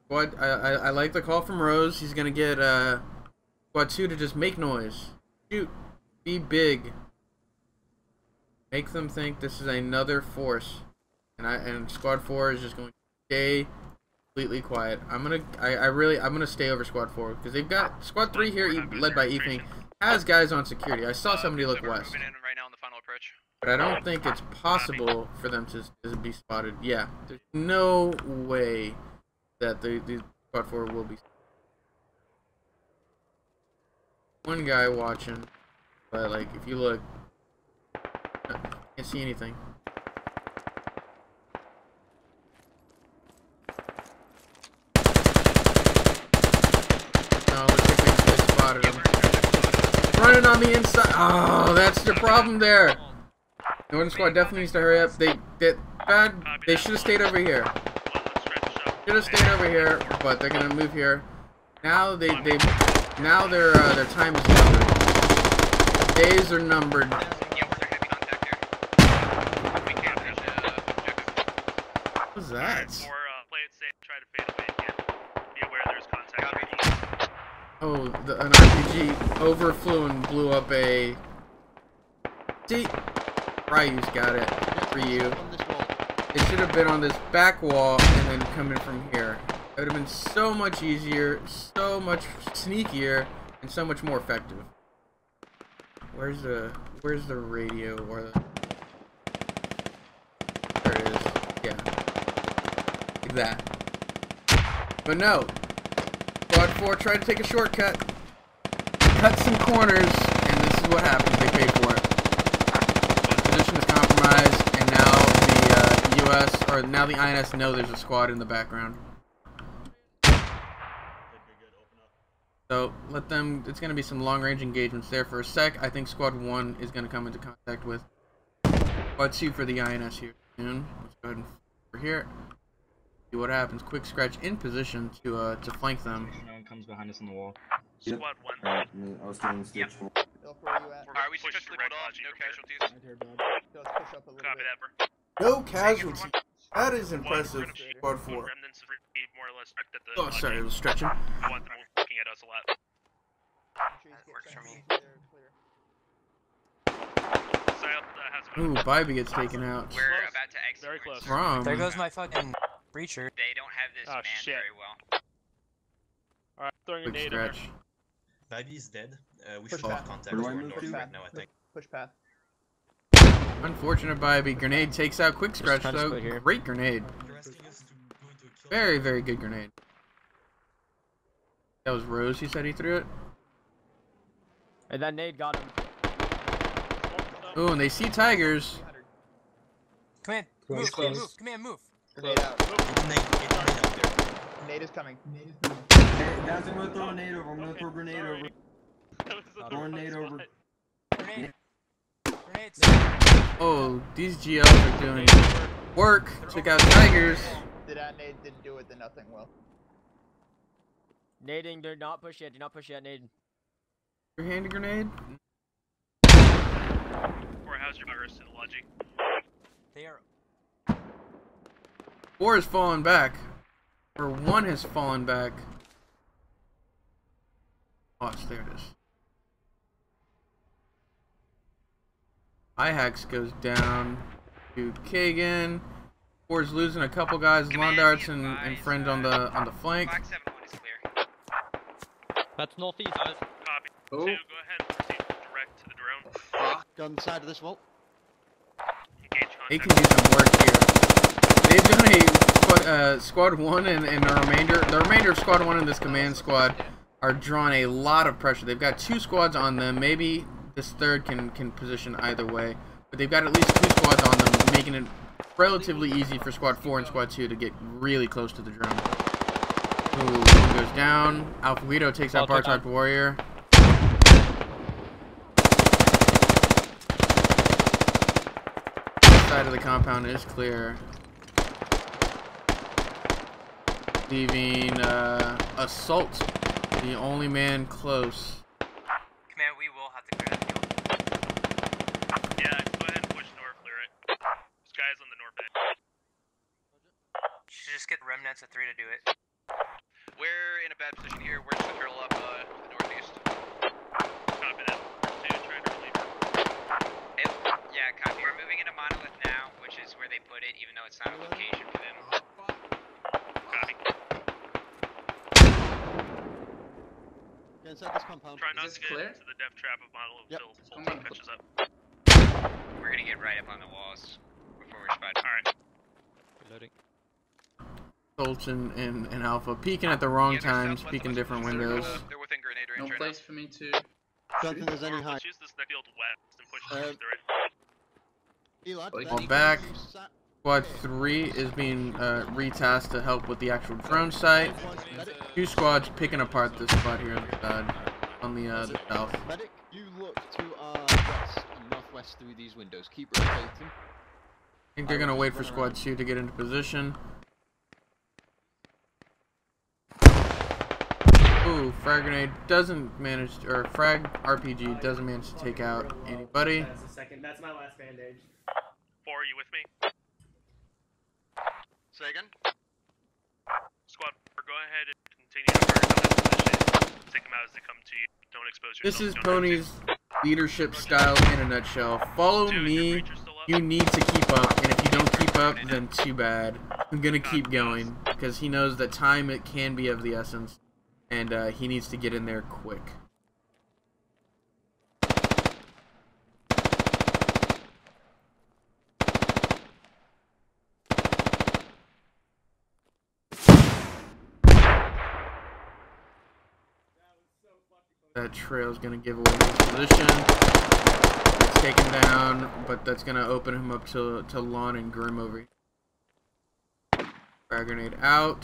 Squad, I like the call from Rose. He's gonna get Squad 2 to just make noise. Shoot. Be big. Make them think this is another force. And Squad 4 is just going to stay completely quiet. I'm gonna stay over Squad 4 because they've got Squad 3 here led by Efing. has guys on security. I saw somebody look we're west. moving in right now on the final approach. But I don't think it's possible for them to be spotted. Yeah, there's no way that the squad 4 will be. One guy watching, but like if you look, can't see anything. No, looks like they spotted him. Running on the inside. Oh, that's the problem there. Northern squad definitely needs to hurry up. They should have stayed over here. Should have stayed over here, but they're gonna move here. Now now their time is numbered. Days are numbered. What was that? Play it safe. Try to fade away again. Be aware there's contact. Oh, an RPG overflew and blew up a. See, Ryu's got it for you. It should have been on this back wall and then coming from here. It would have been so much easier, so much sneakier, and so much more effective. Where's the radio or the? There it is. Yeah. Like that. But no. Squad 4 tried to take a shortcut, cut some corners, and this is what happened. They paid for it. The position is compromised, and now the US, or now the INS know there's a squad in the background. So let them, it's going to be some long-range engagements there for a sec. I think Squad 1 is going to come into contact with Squad 2 for the INS here soon. Let's go ahead and over here. See what happens. Quick scratch in position to flank them. No one comes behind us on the wall. Squad 1. Alright, I was doing the switch. Alright, we successfully put off. No casualties. Copy that, bro. No casualties. That is impressive, Squad 4. Remnants more or less at the Oh, sorry, it was stretching. I want them looking at us a lot. That works for me. Ooh, Bybee gets taken out. We're about to exit. Very close. From. There goes my fucking breacher. They don't have this manned very well. Alright, throwing a Quick nade over. scratch. Baby is dead. We Push should have path. contact Where do I for move north to? right now, I think. Push path. Unfortunate Bybee. Grenade takes out quick scratch though. Great grenade. You're asking us to go into a kill. Very, very good grenade. That was Rose, he said he threw it. And that nade got him. Ooh, and they see tigers. Come in. Move, come in, move. Come in, move. Grenade out. Nade Nade is coming. Hey, guys, I'm gonna throw a nade over. I'm gonna throw a grenade over. Throw a nade over. Grenade. Grenades. Oh, these GLs are doing work. Took out tigers. That nade didn't do it, then nothing will. Nading, do not push yet. Do not push yet, Naden. Your hand a grenade? Or how's your progress to the logic? They are. 4 has fallen back. Or 1 has fallen back. Oh, there it is. IHAX goes down to Kagan. 4's losing a couple guys, Londarts and friend on the flank. Black 7-1 is clear. That's northeast. Copy. Oh. 2, go ahead and proceed direct to the drone. Go on the side of this wall. Engage They contact. can do some work here. They've done a squad 1 and the remainder of squad 1 in this command squad are drawing a lot of pressure. They've got 2 squads on them. Maybe this third can position either way, but they've got at least 2 squads on them, making it relatively easy for squad 4 and squad 2 to get really close to the drone. Ooh, one goes down. Alpha Guido takes out Bartok Warrior. Side of the compound is clear. Leaving Assault, the only man close. Command, we will have to clear that field. Yeah, go ahead and push north, clear it. This guy's on the north end. You should just get remnants of 3 to do it. We're in a bad position here. We're just gonna curl up to the northeast. Copy that. 2, trying to relieve her. Yeah, copy. We're moving into Monolith now, which is where they put it, even though it's not a location for them. Copy. Get inside this compound. Try not Is to this get clear? into the depth trap of model until whole team catches up. We're gonna get right up on the walls before we're spotted. Alright. Reloading. Sultan and Alpha peeking at the wrong times, peeking different windows. They're within grenade range No right place for me to. Don't think there's any high. Let's use this field west and push to the right. Well, back. Squad 3 is being retasked to help with the actual drone site. 2 squads picking apart this spot here on the south. Medic, you look to our west and northwest through these windows. Keep rotating. I think they're gonna wait for Squad 2 to get into position. Ooh, frag grenade doesn't manage, or frag RPG doesn't manage to take out anybody. That's a second. That's my last bandage. 4, are you with me? Say again? Squad 4, go ahead and continue to mark on that position. Take them out as they come to you. Don't expose yourself. This is Pony's leadership style in a nutshell. Follow me. You need to keep up, and if you don't keep up, then too bad. I'm gonna keep going because he knows that time it can be of the essence, and he needs to get in there quick. That trail's gonna give away his position. It's taken down, but that's gonna open him up to Lawn and Grim over here. Frag grenade out.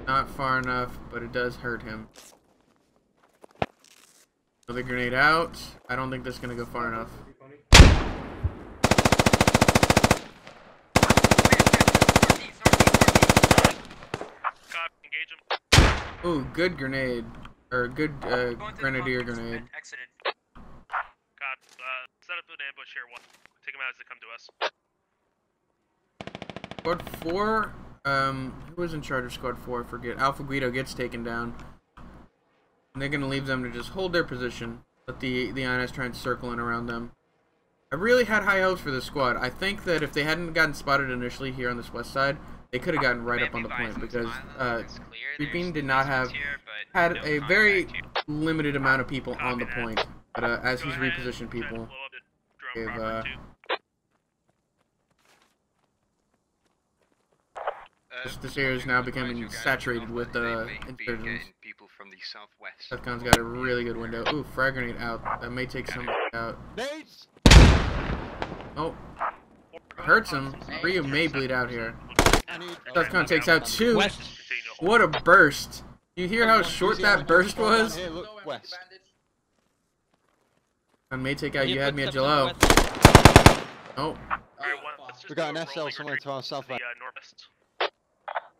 Not far enough, but it does hurt him. Another grenade out. I don't think that's gonna go far enough. Ooh, good grenade. Or good grenadier grenade. Exited. Cop, set up an ambush here. Take them out as they come to us. Squad 4, who was in charge of Squad 4? I forget. Alpha Guido gets taken down. And they're gonna leave them to just hold their position. Let the INS try and circle in around them. I really had high hopes for this squad. I think that if they hadn't gotten spotted initially here on this west side, they could have gotten right up on the point because Creeping did not had a very limited amount of people on the point. But as he's repositioned people, gave this area is now becoming saturated with insurgents. Defcon's got a really good window. Ooh, frag grenade out. That may take somebody out. Oh, hurts him. Ryu may bleed out here. Defcon takes out 2. What a burst! You hear how short that burst was? I may take out. You had me at Jello. Oh. We got an SL somewhere to our southwest.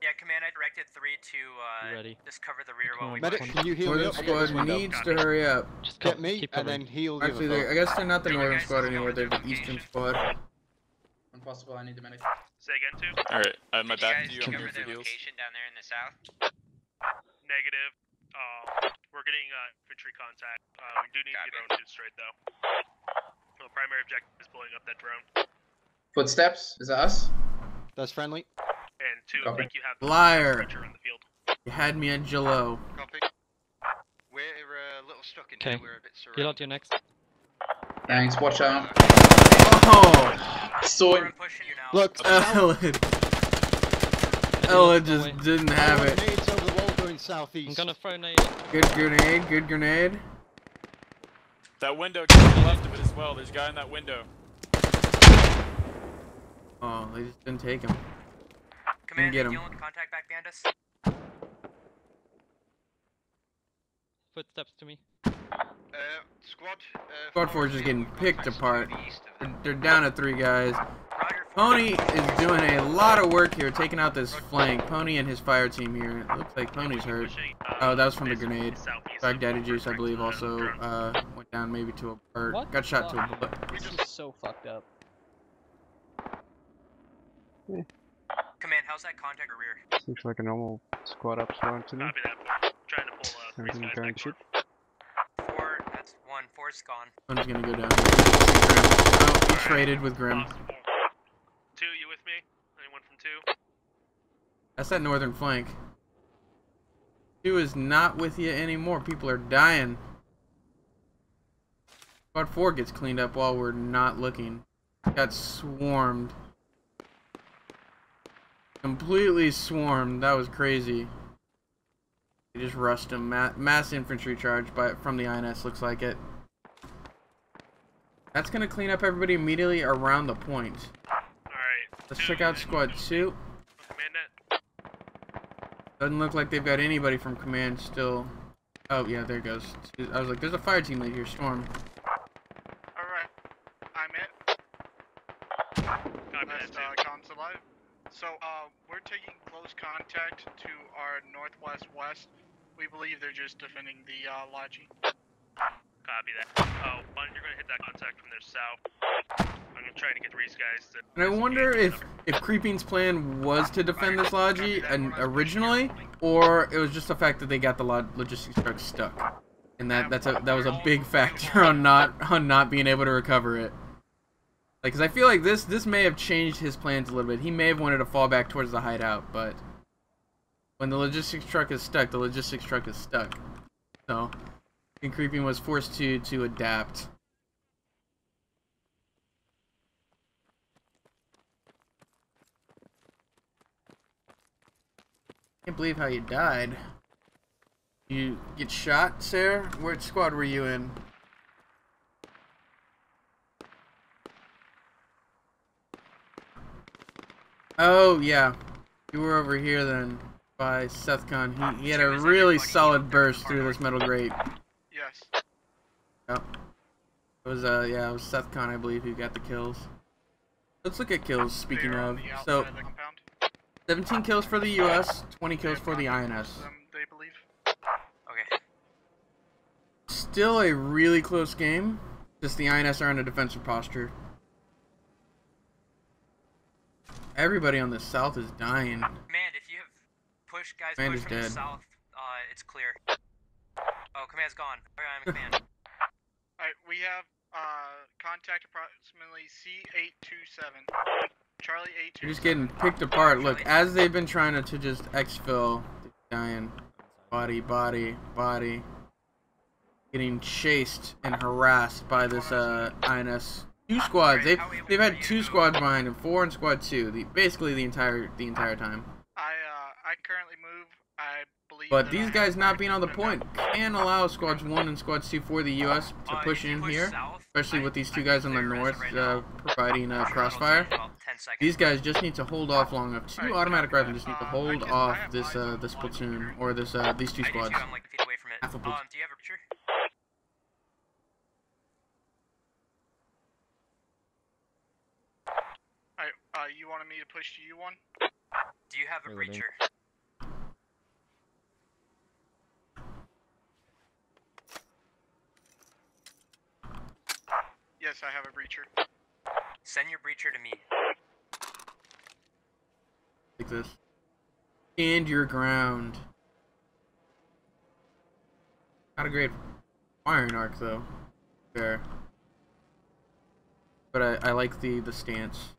Yeah, command, I directed 3 to just cover the rear while we Medic, can you heal me Northern up? squad needs to hurry up. Just get me, and then heal the Actually, other I guess they're not the northern squad anymore. They're the eastern squad. Impossible, I need the medic. Say again, too? Alright, I have my back to you. Can I'm you here guys for cover the heals. location down there in the south? Negative. We're getting infantry contact. We do need to get our own dudes straight, though. So the primary objective is blowing up that drone. Footsteps? Is that us? That's friendly. And 2, I think you have Liar. creature on the field. You had me at Jello. Copy. We're a little stuck in Okay. here. We're a bit surrounded. Heal out to your next. Thanks, watch out. Oh! So Look, Ella just didn't have it. Nades over the wall going southeast. I'm gonna throw nade. Good grenade, good grenade. That window to the left of it as well. There's a guy in that window. Oh, they just didn't take him. Command, get him. dealing with contact back behind us. Footsteps to me. Squad 4 is just getting picked apart. They're down to 3 guys. Pony is doing a lot of work here, taking out this flank. Pony and his fire team here. It looks like Pony's hurt. Oh, that was from the grenade. Baghdadi Juice, I believe, also went down maybe to a... or got shot to a bullet. This is so fucked up. Command, how's that contact or rear? Seems like a normal squad up slowing to me. Copy that. Trying to pull Everything guys going back shit. 4, that's 1. 4's gone. Pony's gonna go down. Oh, he traded with Grim. 2, you with me? Anyone from 2? That's that northern flank. 2 is not with you anymore. People are dying. Squad 4 gets cleaned up while we're not looking. Got swarmed. Completely swarmed. That was crazy. They just rushed him. Mass infantry charge from the INS, looks like it. That's going to clean up everybody immediately around the point. Alright. Let's check out Squad 2. Doesn't look like they've got anybody from command still. Oh, yeah, there it goes. I was like, there's a fire team lead here, Storm. Alright. I'm it. Last comms alive. So, we're taking close contact to our northwest. We believe they're just defending the lodgy. Copy that. Oh, you're gonna hit that contact from their south. I'm gonna try to get these guys to... And I wonder if Creeping's plan was to defend this lodgy originally, or it was just the fact that they got the logistics truck stuck, and that was a big factor on not being able to recover it. Like, cause I feel like this may have changed his plans a little bit. He may have wanted to fall back towards the hideout, but when the logistics truck is stuck, the logistics truck is stuck. So, I think Creeping was forced to adapt. Can't believe how you died. You get shot, Sarah? Which squad were you in? Oh, yeah. You were over here then, by Sethcon. He had a really solid burst through this metal grate. Yes. Yep. It was, yeah, it was Sethcon, I believe, who got the kills. Let's look at kills, speaking of. So, 17 kills for the US, 20 kills for the INS. They believe. Okay. Still a really close game. Just the INS are in a defensive posture. Everybody on the south is dying. Command, if you have push guys Command push is from dead. the south, it's clear. Oh, command's gone. Alright, I'm in command. Alright, we have contact approximately C827. Charlie 827. They're just getting picked apart. Look, as they've been trying to just exfil, they're dying. Body. Getting chased and harassed by this INS. 2 squads. They've had 2 squads behind them, 4 in squad 2. Basically the entire time. I currently move. I believe. But these guys not being on the point can allow squads 1 and squads 2 for the US to push in here, especially with these 2 guys on the north providing crossfire. These guys just need to hold off long enough. 2 automatic rifles just need to hold off this this platoon or this these 2 squads. I'm like feet away from it. Half a platoon. Do you have a picture? You wanted me to push to U1? Do you have a breacher? Yes, I have a breacher. Send your breacher to me. Like this. Stand your ground. Not a great firing arc though. Fair. But I like the stance.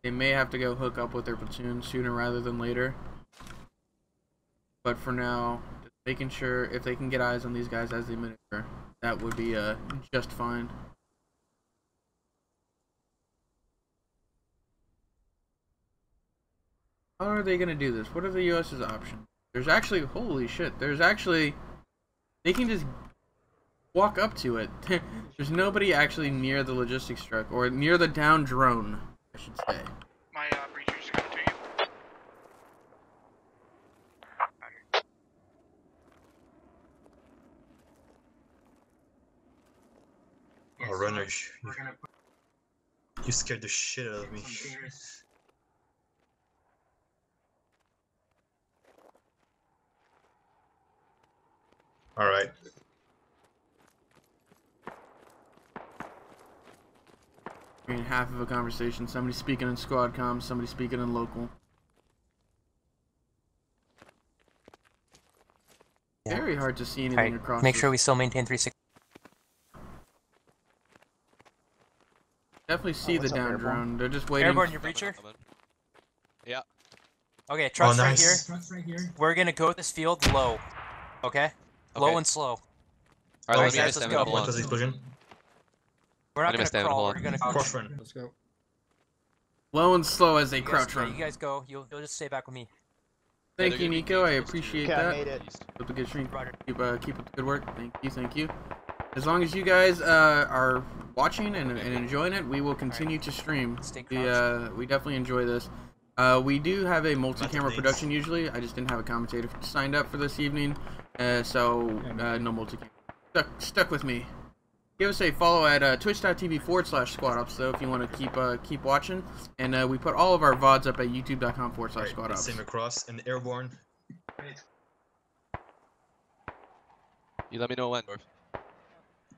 They may have to go hook up with their platoon sooner rather than later. But for now, just making sure if they can get eyes on these guys as they maneuver, that would be just fine. How are they going to do this? What are the US's options? There's actually, holy shit, there's actually, they can just walk up to it. There's nobody actually near the logistics truck, or near the down drone, I should say. My breacher's coming to you. Oh, runners. You scared the shit out of me. Alright. I mean, half of a conversation. Somebody speaking in squad comms, somebody speaking in local. Very hard to see anything across. Make sure we still maintain 360. Definitely see the down drone. They're just waiting. Airborne, your breacher? Yeah. Okay, trucks right nice. here. We're gonna go this field low. Okay? Low and slow. Alright, let me guys, let's go. What was the explosion? We're not gonna crawl, hold we're on. gonna Cross run. Let's go. Low and slow as they You guys, crouch yeah, run. you guys go. You'll just stay back with me. Thank you, Nico. I appreciate Okay, that. I made it. Keep up the good stream. Keep up the good work. Thank you. As long as you guys are watching and enjoying it, we will continue to stream. We definitely enjoy this. We do have a multi-camera production usually. I just didn't have a commentator signed up for this evening, so no multi-camera. Stuck with me. Give us a follow at twitch.tv/squadops though if you want to keep watching. And we put all of our VODs up at youtube.com/squadops. Same across and airborne. You let me know when, Dorf.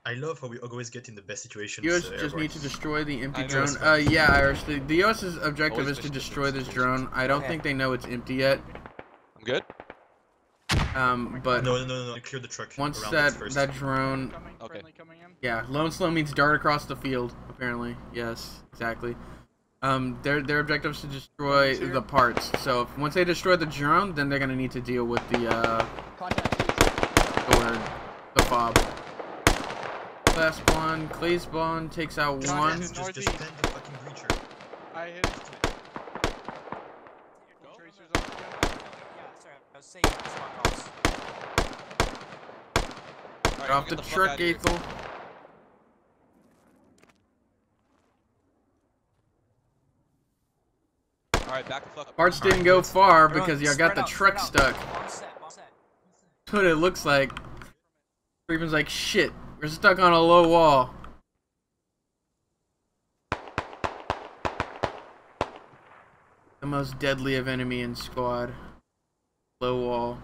I love how we always get in the best situations. US just need to destroy the empty drone. respect. Yeah, Irish. The US's objective Always is to mission destroy this situations. drone. I don't think they know it's empty yet. I'm good. But no. Clear the truck. once around it first. that drone, Okay. yeah, low and slow means dart across the field. Apparently, yes, exactly. Their objective is to destroy the parts. So once they destroy the drone, then they're gonna need to deal with the fob. Class spawn, clay spawn takes out one. Just spend the fucking breacher. I hit it. Tracers on again. Yeah, sorry, I was saying smart calls. Get off the truck, Gaethel. Alright, back the fuck up. Parts didn't go far because y'all got the truck stuck. That's what it looks like. Freeman's like, shit, we're stuck on a low wall. The most deadly of enemy in squad. Low wall.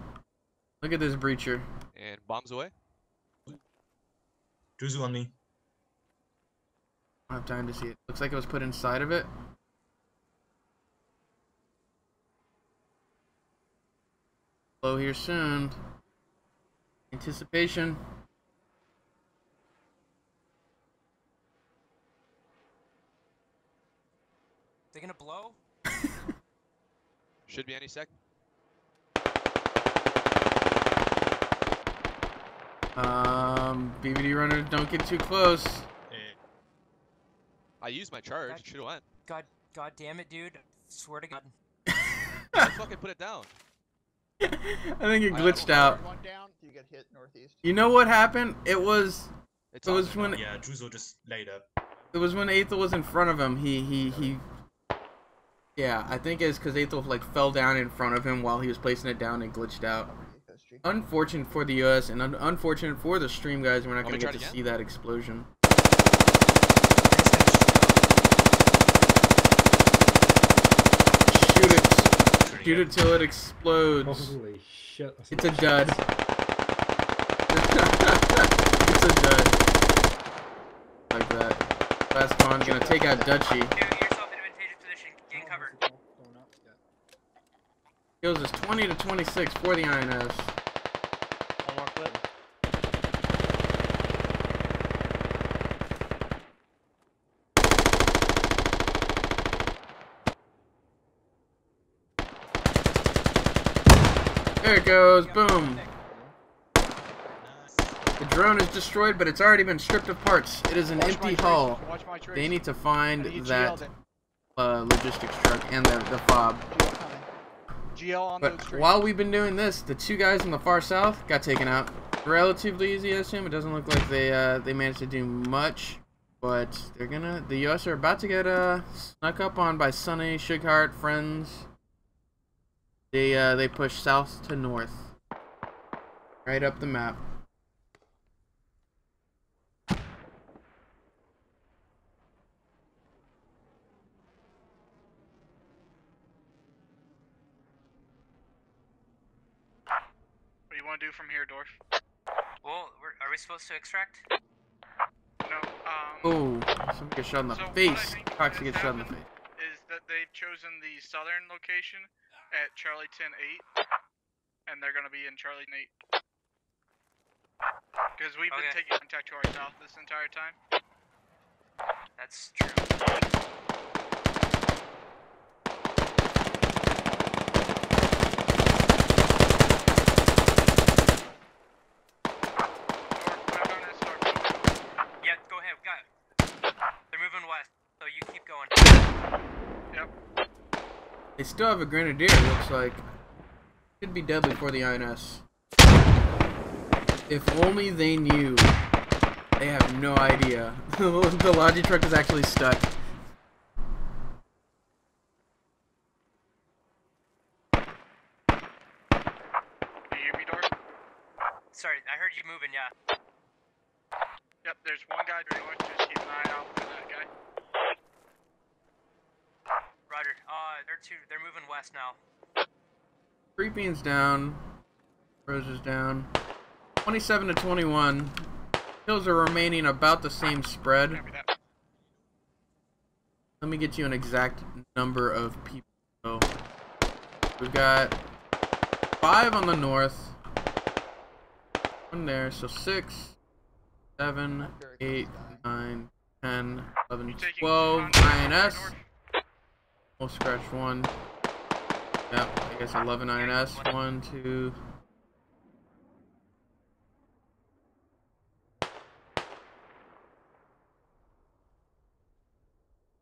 Look at this breacher. And bombs away. Juzu on me. I don't have time to see it. Looks like it was put inside of it. Low here soon. Anticipation. They gonna blow? Should be any sec. BBD runners, don't get too close. I used my charge. Should have went. God damn it, dude. Swear to God. I fucking put it down. I think it glitched out. One down, you get hit northeast. You know what happened? It was when Yeah, Juzo just laid up. it was when Aethel was in front of him. He yeah, I think it's because Aethel like fell down in front of him while he was placing it down and glitched out. Unfortunate for the US and unfortunate for the stream guys. We're not gonna get to see that explosion. Shoot it till it explodes. Holy shit. It's a dud. It's a dud. Like that. Last spawn's gonna take out Dutchy. Kills is 20 to 26 for the INS. One more clip. There it goes, boom. The drone is destroyed, but it's already been stripped of parts. It is an empty hull. They need to find that logistics truck and the fob. GL on But while we've been doing this, the two guys in the far south got taken out. Relatively easy, I assume. It doesn't look like they managed to do much, but the US are about to get snuck up on by Sunny, Shugheart, friends. They push south to north, right up the map. What do you want to do from here, Dorf? Well, are we supposed to extract? No, Oh, somebody gets shot in the face. Proxy gets shot in the face. Is that they've chosen the southern location at Charlie 10-8, and they're going to be in Charlie 8. Because we've been taking contact to our south this entire time. That's true. They still have a Grenadier, it looks like. Could be deadly for the INS. If only they knew. They have no idea. The Logi truck is actually stuck. Sorry, I heard you moving, yeah. Yep, there's one guy to the north, just keep an eye out for that guy. Roger, they're moving west now. Creeping's down. Rose is down. 27 to 21. Kills are remaining about the same spread. Let me get you an exact number of people. So, we've got 5 on the north. One there, so 6, 7, 8, 9, 10, 11, 12. INS. We'll scratch 1. Yep, I guess 11 INS. 1, 2.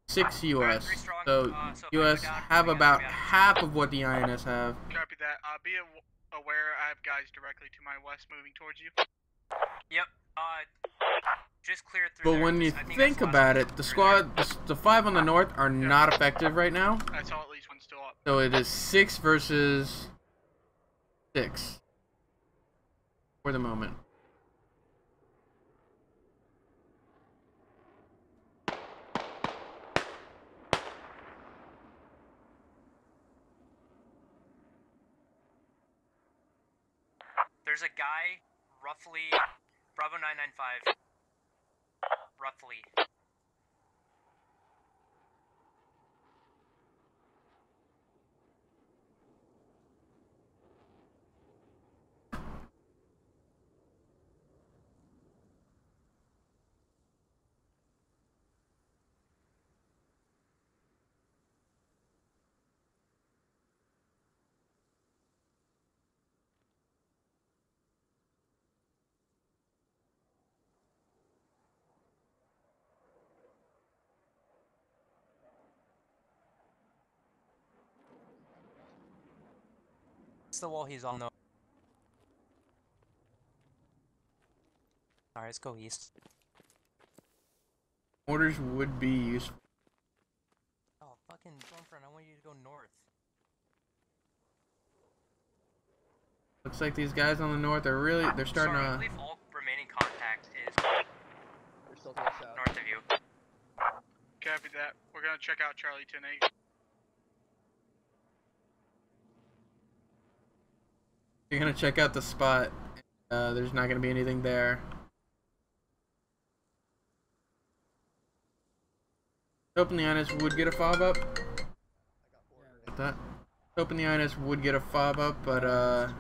Six US. So US have about half of what the INS have. Copy that. Be aware, I have guys directly to my west moving towards you. Yep. Just cleared through. But when you think about it, the squad, the 5 on the north are not effective right now. I saw at least one still up. So it is 6 versus 6 for the moment. There's a guy, roughly, Bravo 995, roughly. It's the wall he's on though. Alright, let's go east. Orders would be useful. Oh, fucking Stormfront, I want you to go north. Looks like these guys on the north are really, they're starting Sorry, I to... believe all remaining contact is We're still to the south. north of you. Copy that. We're gonna check out Charlie 10-8. You're gonna check out the spot. There's not gonna be anything there. Hoping the INS would get a fob up. That. Hoping the INS would get a fob up, but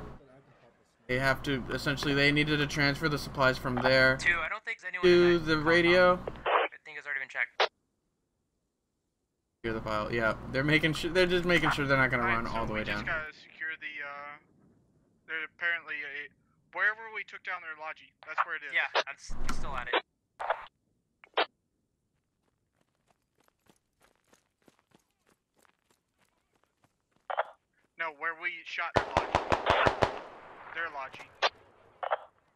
they have to, essentially they needed to transfer the supplies from there I don't think anyone to the radio. I think it's already been checked. Secure the file. Yeah, they're making sure. They're just making sure they're not gonna run all the way down. We just gotta secure the. There's apparently wherever we took down their logi. That's where it is. Yeah, I'm still at it. No, where we shot their logi. Their logi.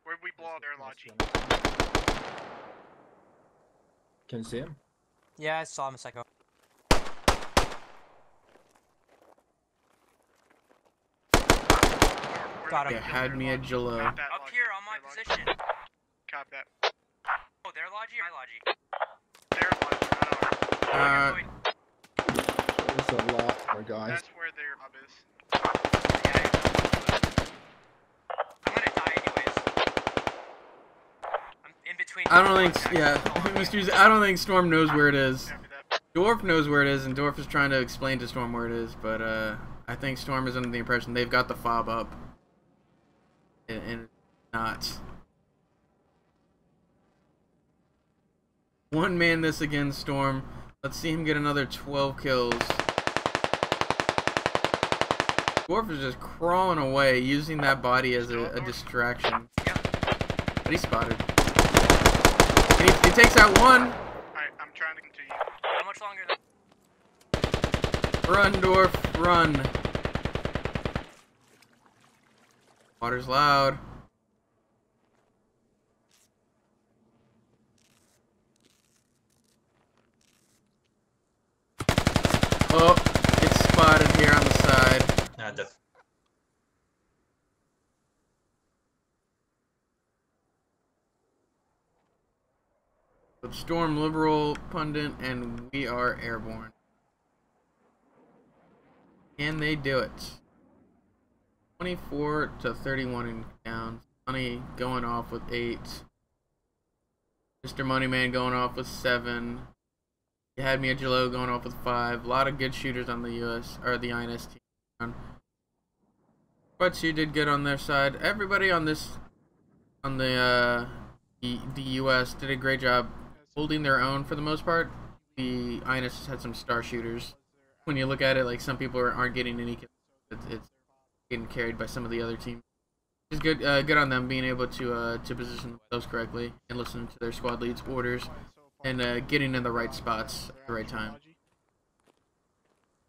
Where'd we blow up their logi? Can you see him? Yeah, I saw him a second. Got him. Yeah, had me at Jello. Up here on my position. Copy that. Oh, their logi or my logi? Their logi, There's a lot more guys. That's where their hub is. I'm gonna die anyways. I'm in between. I don't think. Yeah, Mr. I don't think Storm knows where it is. Dwarf knows where it is, and Dwarf is trying to explain to Storm where it is. But I think Storm is under the impression they've got the fob up. And not. One man this again, Storm. Let's see him get another 12 kills. Dwarf is just crawling away, using that body as a distraction. But he's spotted. And he takes out one. Alright, I'm trying to continue. How much longer? Run, Dwarf, run. Water's loud. Oh, it's spotted here on the side. Nah, the Storm Liberal Pundit, and we are airborne. Can they do it? 24 to 31 in down. Money going off with 8. Mr. Moneyman going off with 7. You had me at Jello going off with 5. A lot of good shooters on the US or the INS team. But you did good on their side. Everybody on this, on the US did a great job holding their own for the most part. The INS had some star shooters. When you look at it, like some people aren't getting any. It's getting carried by some of the other teams. It's good, good on them being able to position themselves correctly and listen to their squad leads' orders and getting in the right spots at the right time.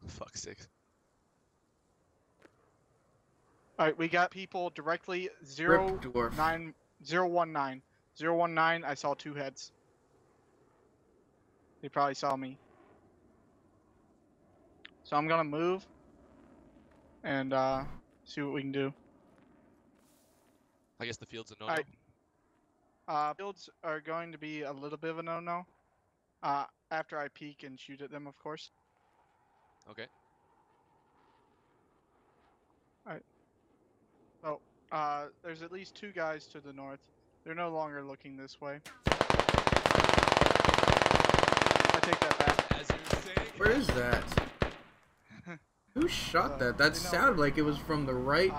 Fuck's sake. Alright, we got people directly 019. 019, I saw 2 heads. They probably saw me. So I'm gonna move and see what we can do. I guess the field's a no-no. Alright. Fields are going to be a little bit of a no-no. After I peek and shoot at them, of course. Okay. Alright. So, there's at least 2 guys to the north. They're no longer looking this way. I take that back. As you were saying. Where is that? Who shot that? That sounded like it was from the right,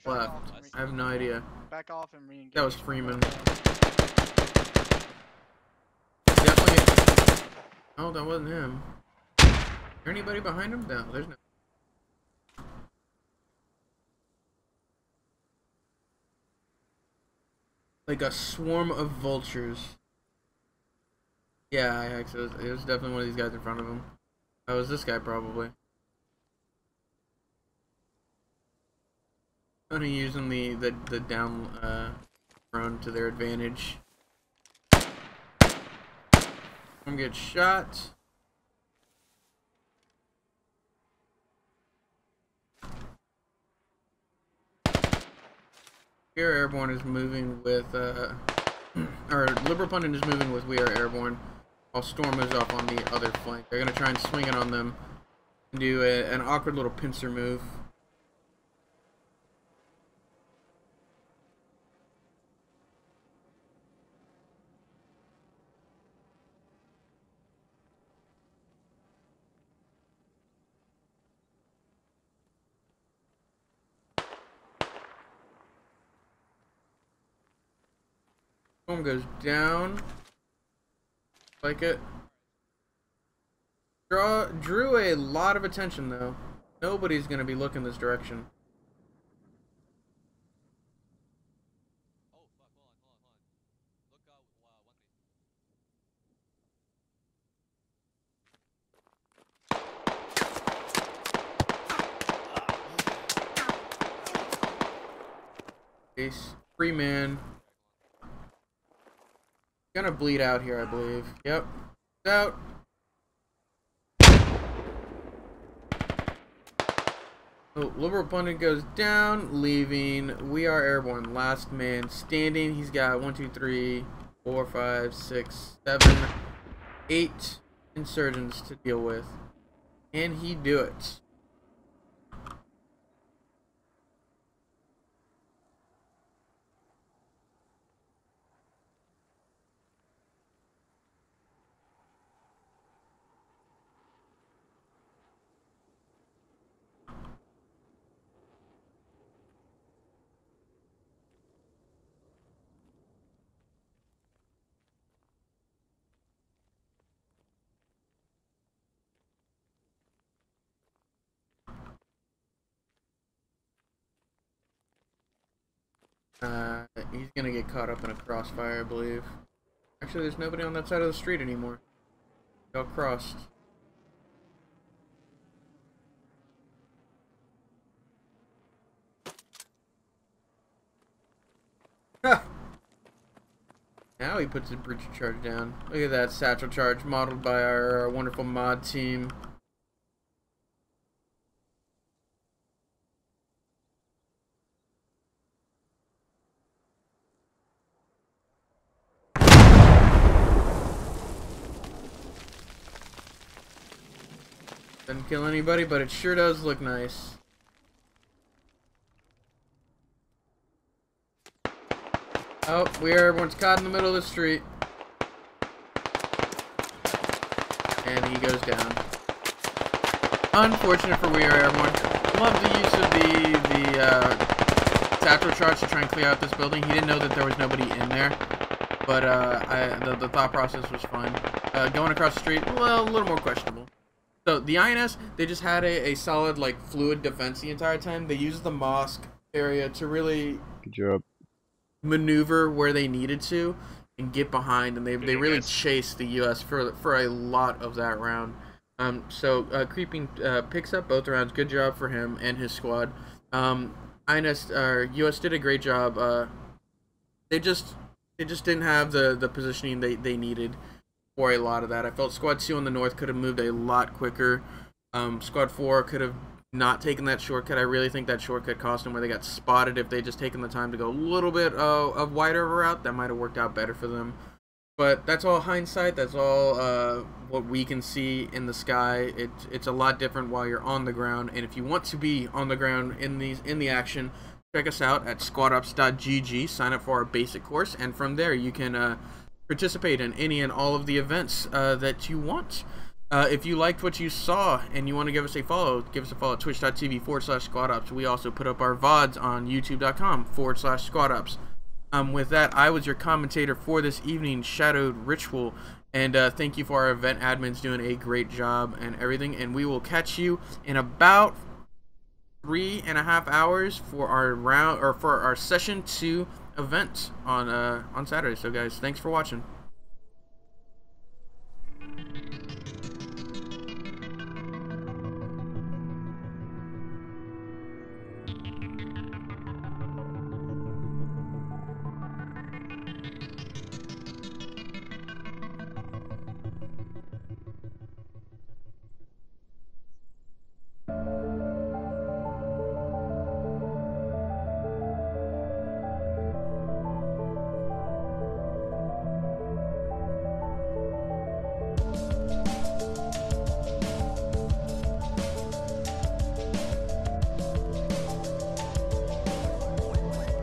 left. I have no idea. Back off and re-engage. That was Freeman. Definitely. Oh, that wasn't him. Is there anybody behind him? No, there's no. Like a swarm of vultures. Yeah, actually, it was definitely one of these guys in front of him. That was this guy, probably. Only using the down drone to their advantage. I'm get shot. We Are Airborne is moving with or Liberal Pundit is moving with We Are Airborne, while Storm moves off on the other flank. They're gonna try and swing it on them and do an awkward little pincer move. Storm goes down. Like it. Drew a lot of attention though. Nobody's gonna be looking this direction. Ace. 3 man. Gonna bleed out here, I believe. Yep. Out. Oh, Liberal Pundit goes down, leaving We Are Airborne. Last man standing. He's got 1, 2, 3, 4, 5, 6, 7, 8 insurgents to deal with. Can he do it? He's gonna get caught up in a crossfire, I believe. Actually, there's nobody on that side of the street anymore. They all crossed. Now he puts the breacher charge down. Look at that satchel charge modeled by our wonderful mod team. Doesn't kill anybody, but it sure does look nice. Oh, everyone's caught in the middle of the street. And he goes down. Unfortunate for everyone. Love the use of the satchel charge to try and clear out this building. He didn't know that there was nobody in there. But the thought process was fine. Going across the street, well, a little more questionable. So the INS, they just had a solid like fluid defense the entire time. They used the mosque area to really Good job. maneuver where they needed to and get behind, and they really chased the U.S. for a lot of that round. So Creeping picks up both rounds. Good job for him and his squad. INS U.S. did a great job. They just didn't have the positioning they needed for a lot of that. I felt Squad 2 on the north could have moved a lot quicker. Squad 4 could have not taken that shortcut. I really think that shortcut cost them where they got spotted. If they just taken the time to go a little bit of wider of a route, that might have worked out better for them. But that's all hindsight. That's all what we can see in the sky. It's a lot different while you're on the ground. And if you want to be on the ground in the action, check us out at squadops.gg. Sign up for our basic course, and from there you can participate in any and all of the events that you want. If you liked what you saw and you want to give us a follow at twitch.tv/squadops. We also put up our VODs on youtube.com/squadops. With that, I was your commentator for this evening, Shadowed Ritual, and thank you for our event admins doing a great job and everything, and we will catch you in about 3.5 hours for our session 2 event on Saturday. So guys, thanks for watching.